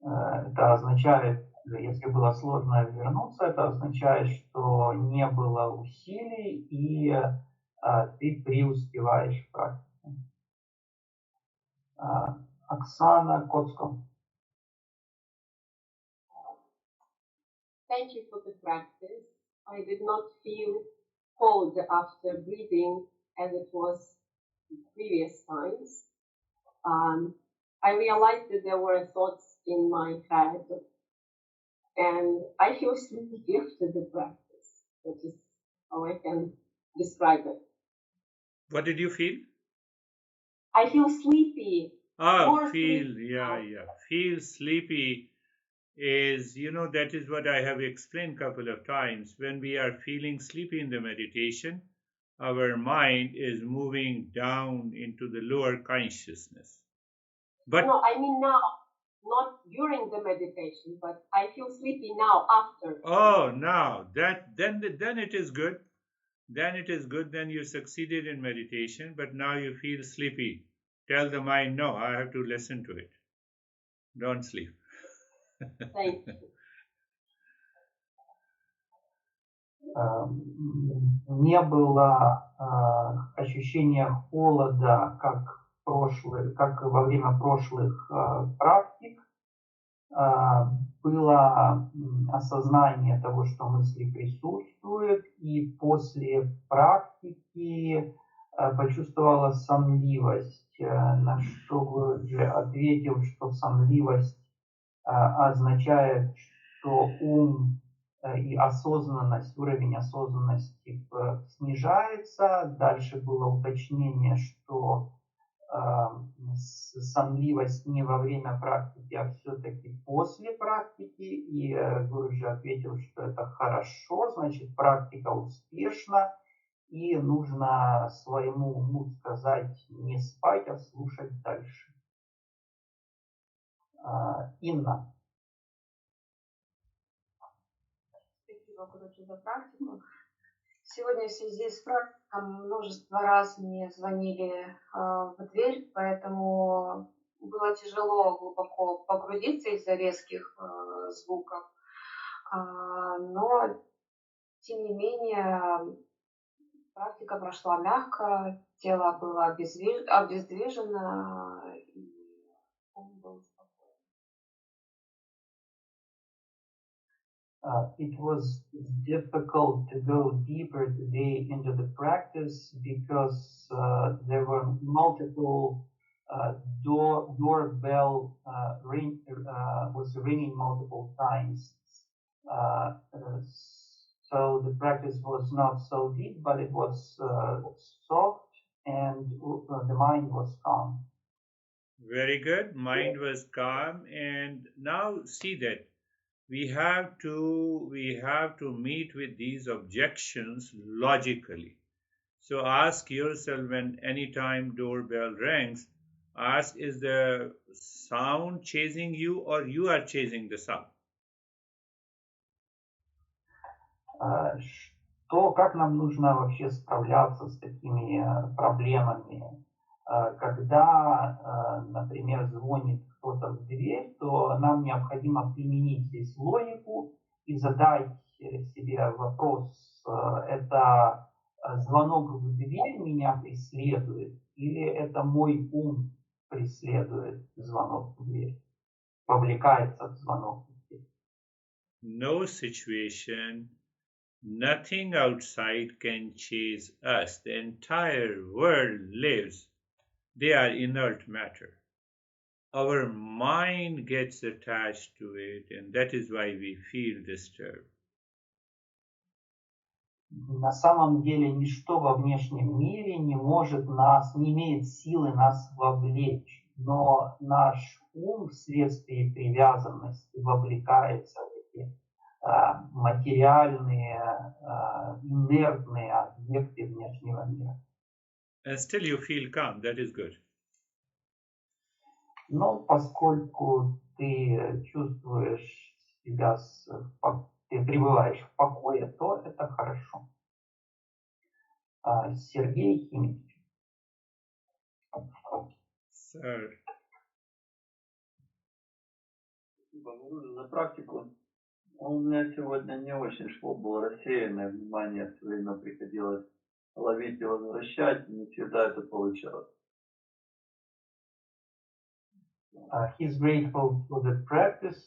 Это означает, если было сложно вернуться, это означает, что не было усилий, и ты преуспеваешь в практике. Оксана Коцко. Thank you for the practice. I did not feel cold after breathing as it was previous times. I realized that there were thoughts in my head, and I feel sleepy after the practice. That is how I can describe it. What did you feel? I feel sleepy. Feel sleepy is, that is what I have explained a couple of times. When we are feeling sleepy in the meditation, our mind is moving down into the lower consciousness. But no, I mean now, not during the meditation, but I feel sleepy now after. Oh, now then it is good. Then it is good. Then you succeeded in meditation, but now you feel sleepy. Tell the mind, no, I have to listen to it. Don't sleep. Thank you. Не было ощущения холода, как во время прошлых практик. Было осознание того, что мысли присутствуют, и после практики почувствовала сонливость, на что Гурджи ответил, что сонливость означает, что ум и осознанность, уровень осознанности снижается. Дальше было уточнение, что сонливость не во время практики, а все-таки после практики. И Гурджи ответил, что это хорошо, значит, практика успешна, и нужно своему уму сказать не спать, а слушать дальше. Инна. Спасибо, Гурджи, за практику. Сегодня в связи с практикой множество раз мне звонили в дверь, поэтому было тяжело глубоко погрузиться из-за резких звуков. Но, тем не менее, практика прошла мягко, тело было обездвижено, и ум был спокоен. It was difficult to go deeper today into the practice because there were multiple doorbell was ringing multiple times. So the practice was not so deep, but it was soft, and the mind was calm. Very good. Mind was calm, and now see that we have to meet with these objections logically. So ask yourself, when any time doorbell rings, ask, is the sound chasing you or you are chasing the sound? Как нам нужно вообще справляться с такими проблемами? Когда, например, звонит кто-то в дверь, то нам необходимо применить здесь логику и задать себе вопрос, это звонок в дверь меня преследует, или это мой ум преследует звонок в дверь, вовлекается в звонок в дверь. No situation, nothing outside can chase us. The entire world lives. They are inert matter. Our mind gets attached to it, and that is why we feel disturbed. На самом деле ничто во внешнем мире не имеет силы нас вовлечь, но наш ум вследствие привязанности вовлекается в эти материальные, инертные объекты внешнего мира. And still you feel calm, that is good. Но поскольку ты чувствуешь себя, ты пребываешь в покое, то это хорошо. Сергей Химич. Sir. Спасибо, Гуру, за практику. У меня сегодня не очень шло, было рассеянное внимание, все время приходилось ловить и возвращать, не всегда это получалось. He's grateful for the practice.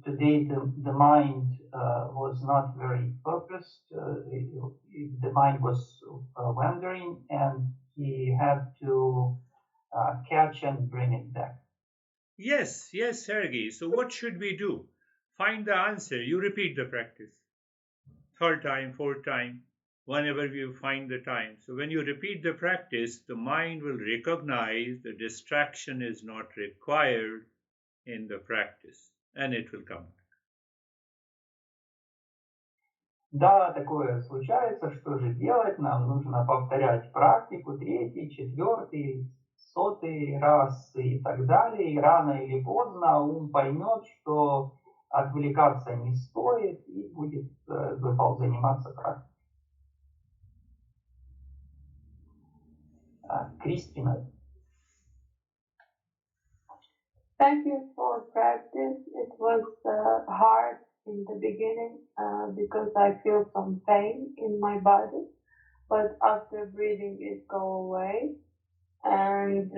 Today the mind was not very focused. The mind was wandering, and he had to catch and bring it back. Yes, Sergey. So what should we do? Find the answer. You repeat the practice. Third time, fourth time, whenever you find the time. So when you repeat the practice, the mind will recognize the distraction is not required in the practice, and it will come back. Да, такое случается. Что же делать? Нам нужно повторять практику 3-й, 4-й, 100-й раз и так далее. И рано или поздно ум поймет, что отвлекаться не стоит и будет заниматься практикой. Кристина. Thank you for practice. It was hard in the beginning because I feel some pain in my body, but after breathing it go away. And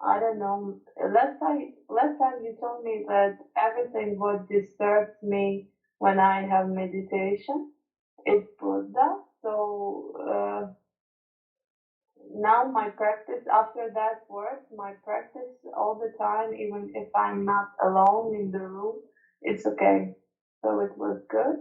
I don't know. Last time you told me that everything what disturbs me when I have meditation is Buddha. So now my practice after that word, my practice all the time, even if I'm not alone in the room, it's okay. So it was good.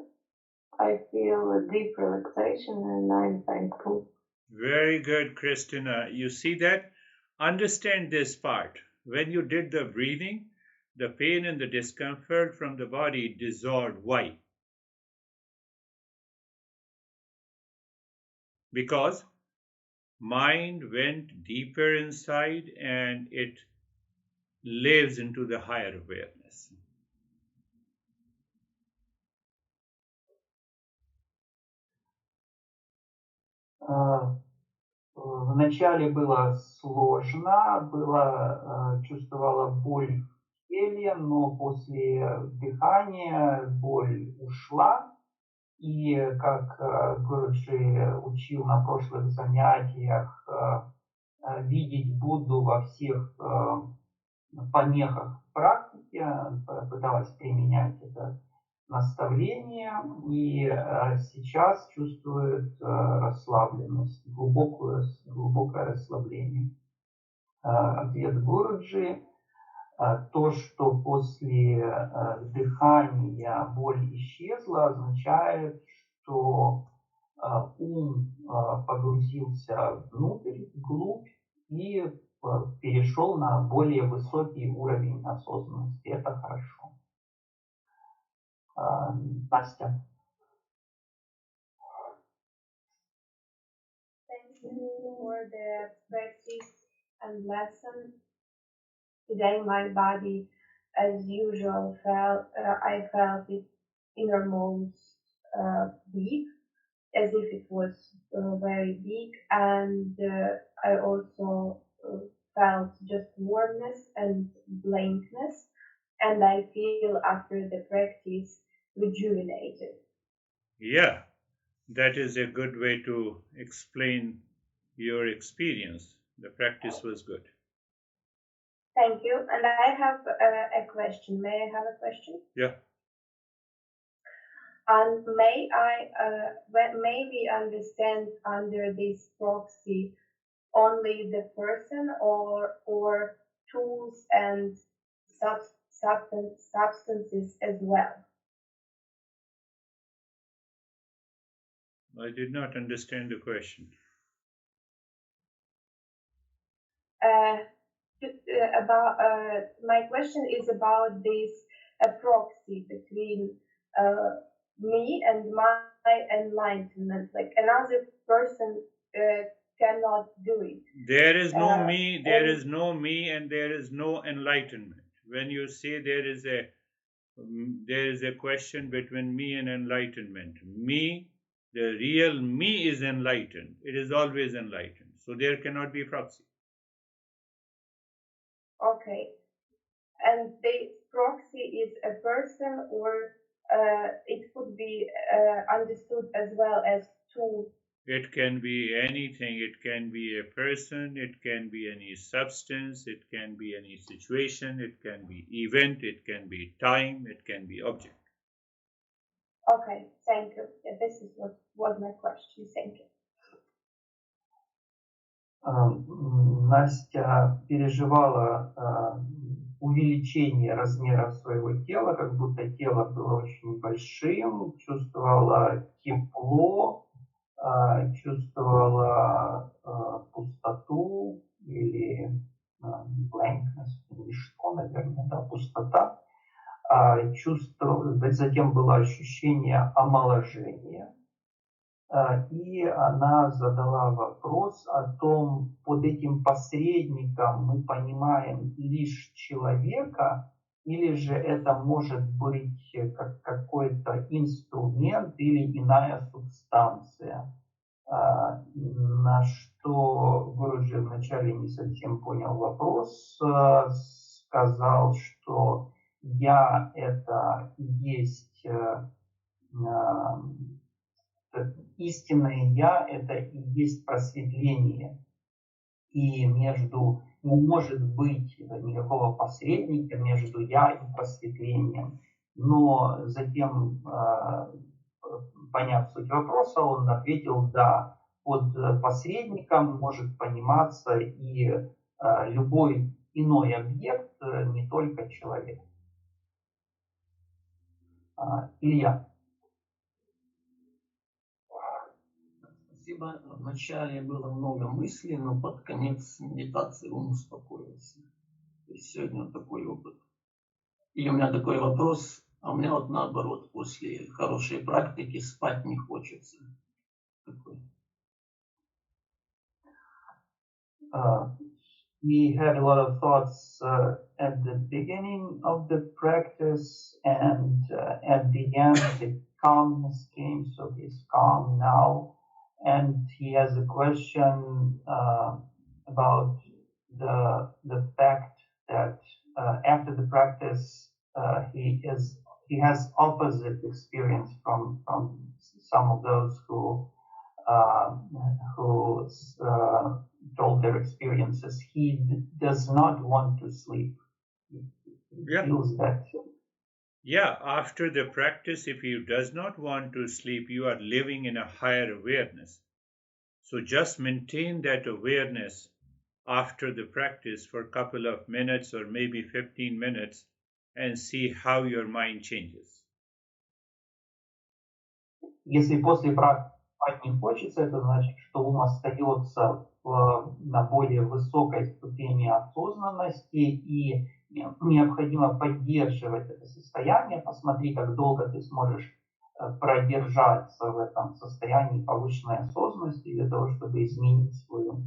I feel a deep relaxation and I'm thankful. Very good, Christina. You see that? Understand this part. When you did the breathing, the pain and the discomfort from the body dissolved. Why? Because mind went deeper inside and it lives into the higher awareness. Вначале было сложно, чувствовала боль в теле, но после дыхания боль ушла. И как Гуруджи учил на прошлых занятиях, видеть Будду во всех помехах в практике, пыталась применять это наставление, и сейчас чувствует расслабленность, глубокое расслабление. Ответ Гуруджи: то, что после дыхания боль исчезла, означает, что ум погрузился внутрь, вглубь и перешел на более высокий уровень осознанности. Это хорошо. Настя. Thank you for the practice and lesson. Today my body, as usual, I felt it innermost big, as if it was very big, and I also felt just warmness and blankness, and I feel after the practice rejuvenated. Yeah, that is a good way to explain your experience. The practice was good. Thank you. And I have a question. May I have a question? Yeah. And may we understand under this proxy only the person or tools and substances as well? I did not understand the question. My question is about this proxy between me and my enlightenment. Like another person cannot do it. There is no me, there is no me, and there is no enlightenment. When you say there is a question between me and enlightenment, me, the real me is enlightened. It is always enlightened. So there cannot be proxy. Okay. And the proxy is a person, or it could be understood as well as tool. It can be anything. It can be a person. It can be any substance. It can be any situation. It can be event. It can be time. It can be object. Okay, thank you. This is what was my question. Thank you. Настя переживала увеличение размеров своего тела, как будто тело было очень большим, чувствовала тепло, чувствовала пустоту или blankness, ничто, наверное, да, пустота. Затем было ощущение омоложения. И она задала вопрос о том, под этим посредником мы понимаем лишь человека, или же это может быть как какой-то инструмент или иная субстанция. На что Гуруджи вначале не совсем понял вопрос, сказал, что я это и есть истинное я, это и есть просветление. И не может быть никакого посредника между я и просветлением. Но затем, поняв суть вопроса, он ответил, да, под посредником может пониматься и любой иной объект, не только человек. Илья. Спасибо. Вначале было много мыслей, но под конец медитации ум успокоился. То есть сегодня вот такой опыт. И у меня такой вопрос, а у меня вот наоборот, после хорошей практики спать не хочется. Такой. He had a lot of thoughts at the beginning of the practice, and at the end the calmness came, so he's calm now. And he has a question about the fact that after the practice he has opposite experience from some of those who told their experiences. He does not want to sleep. He feels that. Yeah, after the practice, if you does not want to sleep, you are living in a higher awareness. So just maintain that awareness after the practice for a couple of minutes or maybe 15 minutes and see how your mind changes. Если после практики спать не хочется, это значит, что ум остается на более высокой ступени осознанности, и необходимо поддерживать это состояние. Посмотри, как долго ты сможешь продержаться в этом состоянии повышенной осознанности для того, чтобы изменить свою.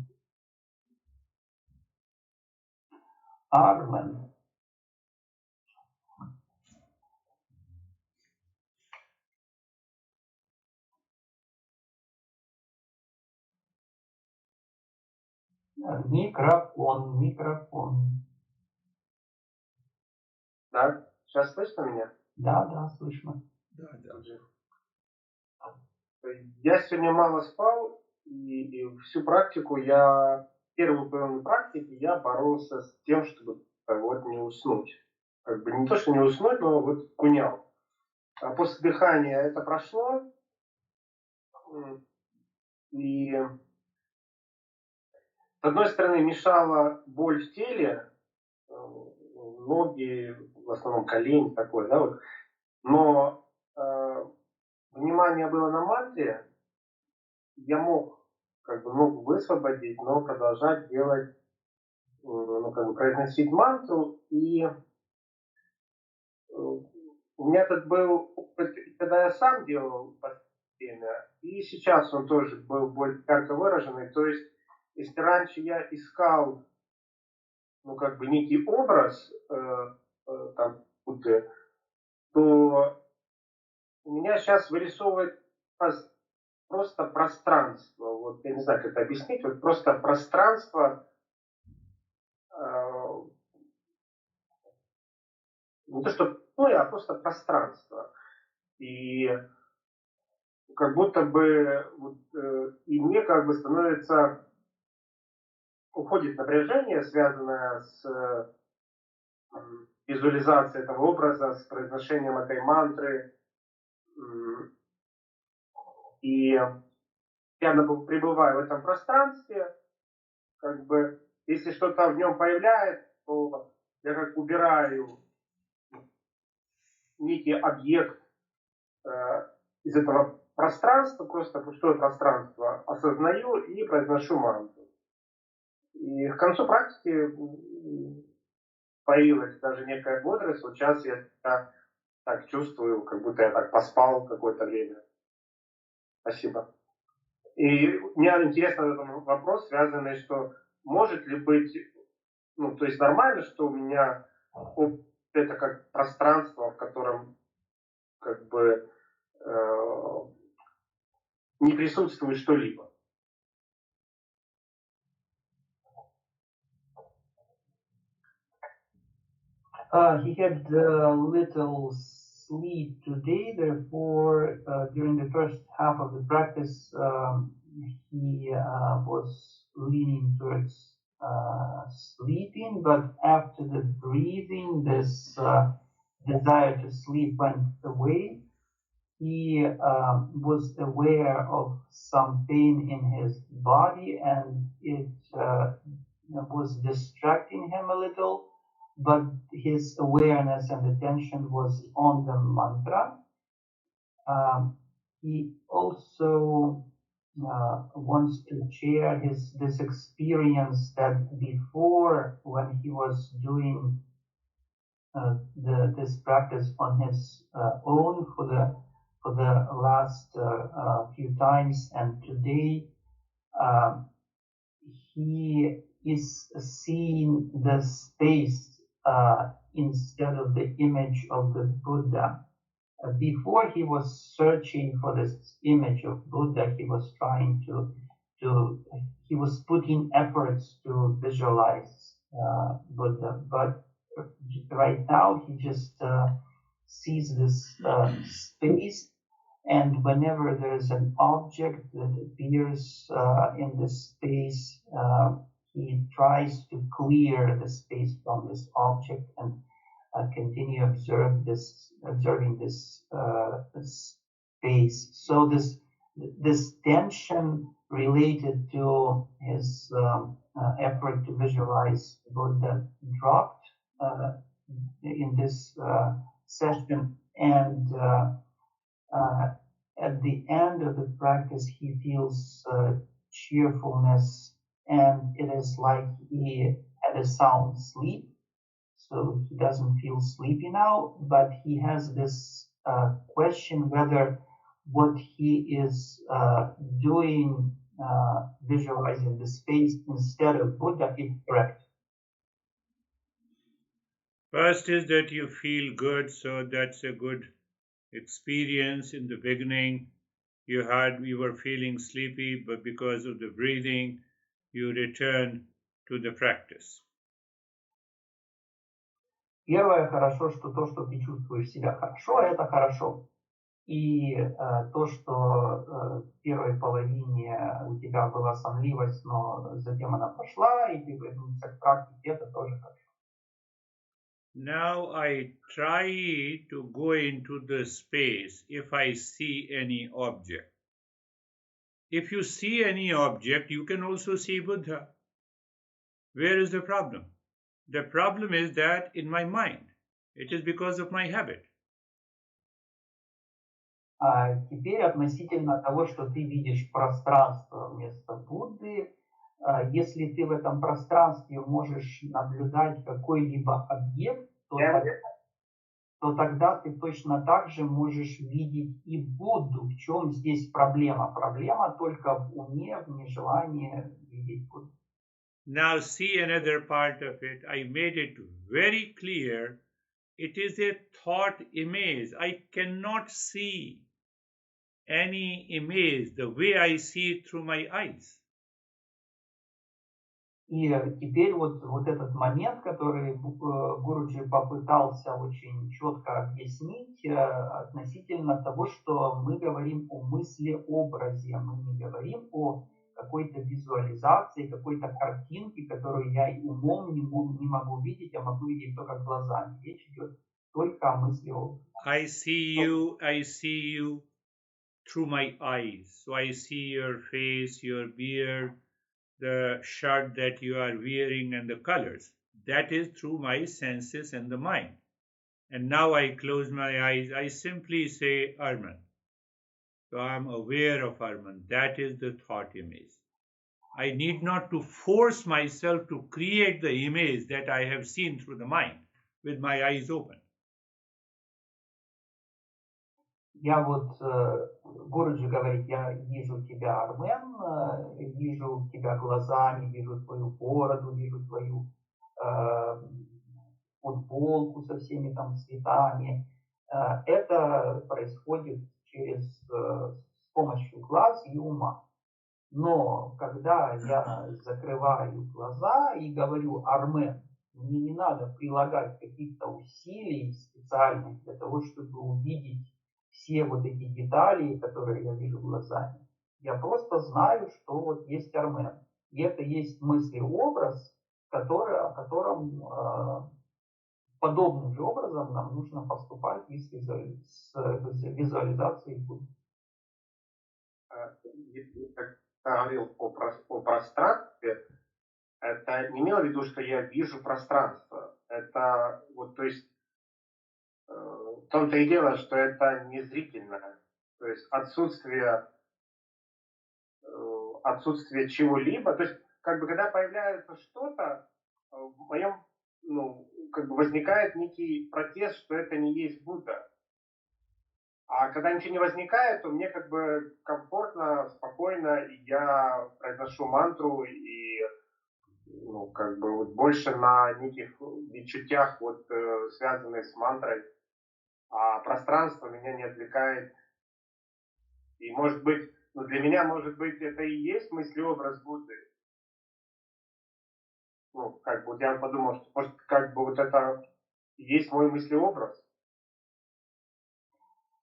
Армен. Микрофон. Да, сейчас слышно меня? Да, слышно. Да. Я сегодня мало спал, и всю практику я первую половину практики я боролся с тем, чтобы вот не уснуть. Как бы не то, что не уснуть, но вот кунял. А после дыхания это прошло. И с одной стороны мешала боль в теле, ноги, в основном колени такой, да, вот. Но внимание было на мантре, я мог как бы ногу высвободить, но продолжать делать, ну, как бы произносить мантру. И у меня тут был опыт, когда я сам делал время, и сейчас он тоже был более ярко выраженный. То есть, если раньше я искал, ну, как бы некий образ, там, то у меня сейчас вырисовывает просто пространство. Вот я не знаю, как это объяснить. Вот просто пространство, не то что а просто пространство. И как будто бы вот, и мне как бы становится, уходит напряжение, связанное с визуализацией этого образа, с произношением этой мантры. И я пребываю в этом пространстве, как бы, если что-то в нем появляется, то я как убираю некий объект из этого пространства, просто пустое пространство осознаю и произношу мантру. И к концу практики появилась даже некая бодрость. Вот сейчас я так чувствую, как будто я так поспал какое-то время. Спасибо. И мне интересный вопрос, связанный, что может ли быть, ну, то есть нормально, что у меня это как пространство, в котором как бы не присутствует что-либо. He had little sleep today, therefore, during the first half of the practice, he was leaning towards sleeping, but after the breathing, this desire to sleep went away. He was aware of some pain in his body, and it was distracting him a little. But his awareness and attention was on the mantra. He also wants to share this experience that before, when he was doing this practice on his own for the last few times, and today he is seeing the space instead of the image of the Buddha. Before he was searching for this image of Buddha, he was trying he was putting efforts to visualize Buddha. But right now he just sees this space, and whenever there's an object that appears in this space, he tries to clear the space from this object and continue observing this space. So this tension related to his effort to visualize Buddha dropped in this session, and at the end of the practice he feels cheerfulness, and it is like he had a sound sleep. So he doesn't feel sleepy now, but he has this question whether what he is doing, visualizing the space instead of Buddha, is correct. First is that you feel good, so that's a good experience. In the beginning, you were feeling sleepy, but because of the breathing, you return to the practice. Первое, хорошо, что то, что ты чувствуешь себя хорошо, это хорошо. И то, что в первой половине у тебя была сонливость, но затем она прошла, и ты вернулся к практике, это тоже хорошо. Now I try to go into the space if I see any object. If you see any object, you can also see Buddha. Where is the problem? The problem is that in my mind. It is because of my habit. Теперь относительно того, что ты видишь пространство вместо Будды, если ты в этом пространстве можешь наблюдать какой-либо объект, то тогда ты точно так же можешь видеть и Будду. В чем здесь проблема? Проблема только в уме, в нежелании видеть Будду. Now see another part of it. I made it very clear. It is a thought image. I cannot see any image the way I see it through my eyes. И теперь вот этот момент, который Гуруджи попытался очень четко объяснить относительно того, что мы говорим о мысли-образе, мы не говорим о какой-то визуализации, какой-то картинке, которую я умом не могу видеть, я могу видеть только глазами. Речь идет только о мысли-образе. I see you through my eyes. So I see your face, your beard, the shirt that you are wearing and the colors. That is through my senses and the mind. And now I close my eyes. I simply say Arman. So I am aware of Arman. That is the thought image. I need not to force myself to create the image that I have seen through the mind with my eyes open. Я Гуруджи говорит, я вижу тебя, Армен, вижу тебя глазами, вижу твою бороду, вижу твою футболку со всеми там цветами. Это происходит с помощью глаз и ума. Но когда я закрываю глаза и говорю Армен, мне не надо прилагать каких-то усилий специальных для того, чтобы увидеть все вот эти детали, которые я вижу глазами. Я просто знаю, что вот есть Армен. И это есть мыслеобраз, о котором подобным же образом нам нужно поступать с визуализацией Будды. Если я говорил о пространстве, это не имело в виду, что я вижу пространство. Это то есть в том-то и дело, что это не зрительное. То есть отсутствие чего-либо. То есть, когда появляется что-то, в моем, возникает некий протест, что это не есть Будда. А когда ничего не возникает, то мне комфортно, спокойно, и я произношу мантру, и больше на неких відчуттях, связанных с мантрой. А пространство меня не отвлекает. И может быть, для меня, может быть, это и есть мыслеобраз Будды. Я подумал, что может, это и есть мой мыслеобраз.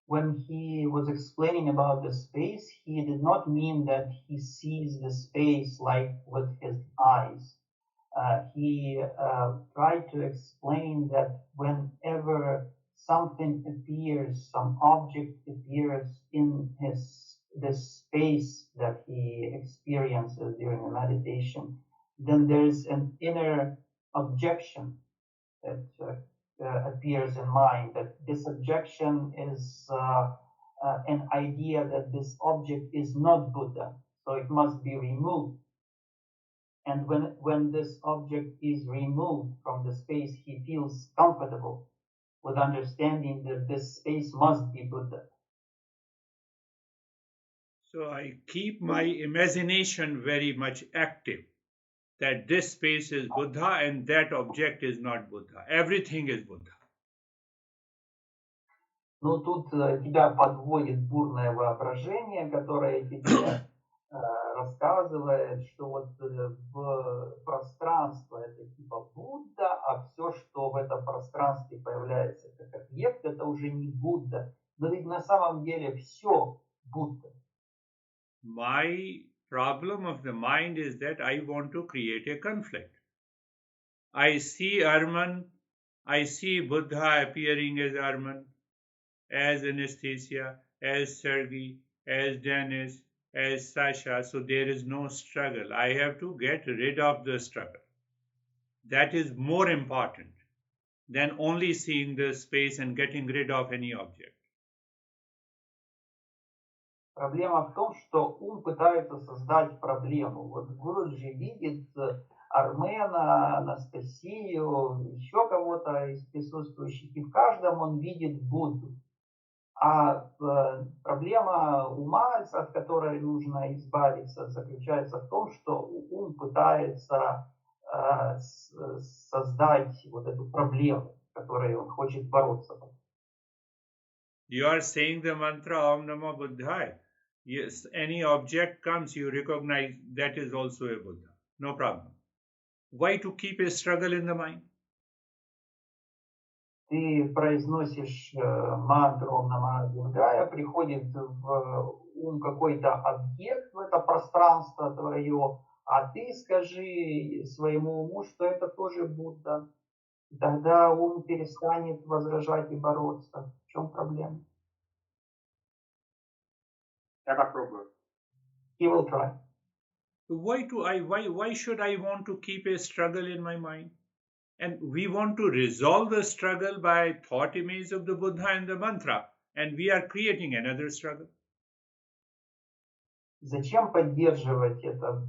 When he was explaining about the space, he did not mean that he sees the space like with his eyes. He tried to explain that whenever something appears, some object appears in this space that he experiences during the meditation, then there's an inner objection that appears in mind, that this objection is an idea that this object is not Buddha, so it must be removed. And when this object is removed from the space, he feels comfortable with understanding that this space must be Buddha. So I keep my imagination very much active, that this space is Buddha and that object is not Buddha. Everything is Buddha. Ну, тут тебя подводит бурное воображение, которое тебе рассказывает, что в пространство это типа Будда, а все, что в этом пространстве появляется как объект, это уже не Будда. Но ведь на самом деле все Будда? My problem of the mind is that I want to create a conflict. I see Arman, I see Buddha appearing as Arman, as Anastasia, as Sergey, as Dennis, as Sasha, so there is no struggle. I have to get rid of the struggle. That is more important than only seeing the space and getting rid of any object. Проблема в том, что ум пытается создать проблему. Вот Гуруджи видит Армена, Анастасию, еще кого-то из присутствующих, и в каждом он видит Будду. А проблема ума, от которой нужно избавиться, заключается в том, что ум пытается создать вот эту проблему, с которой он хочет бороться. You are saying the mantra Om Namo Buddhaya. Yes, any object comes, you recognize that is also a Buddha. No problem. Why to keep a struggle in the mind? Ты произносишь мантру Ом Нама Будхая, приходит в ум какой-то объект в это пространство твое, а ты скажи своему уму, что это тоже Будда. Тогда ум перестанет возражать и бороться. В чем проблема? Я попробую. He will try. Why should I want to keep a struggle in my mind? And we want to resolve the struggle by thought image of the Buddha and the mantra, and we are creating another struggle. Зачем поддерживать эту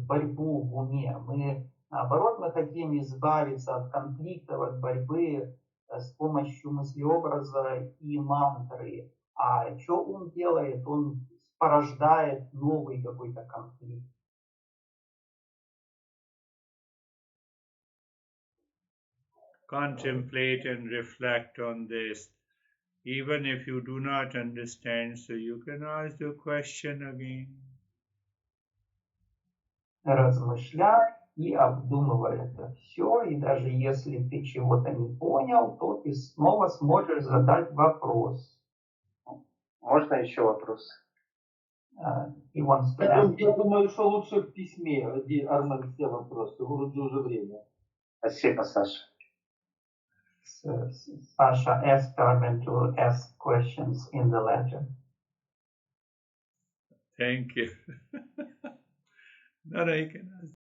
борьбу в уме? Наоборот, мы хотим избавиться от конфликтов, от борьбы с помощью мыслеобраза и мантры. А что ум делает? Он порождает новый какой-то конфликт. Contemplate and reflect on this, even if you do not understand, so you can ask the question again. Размышляй и обдумывай это все, и даже если ты чего-то не понял, то ты снова сможешь задать вопрос. Можно еще вопрос? Я думаю, что лучше в письме, Армен, все вопросы. Уже время. Спасибо, Саша. Sasha asked Armen to ask questions in the letter. Thank you. No, you can ask.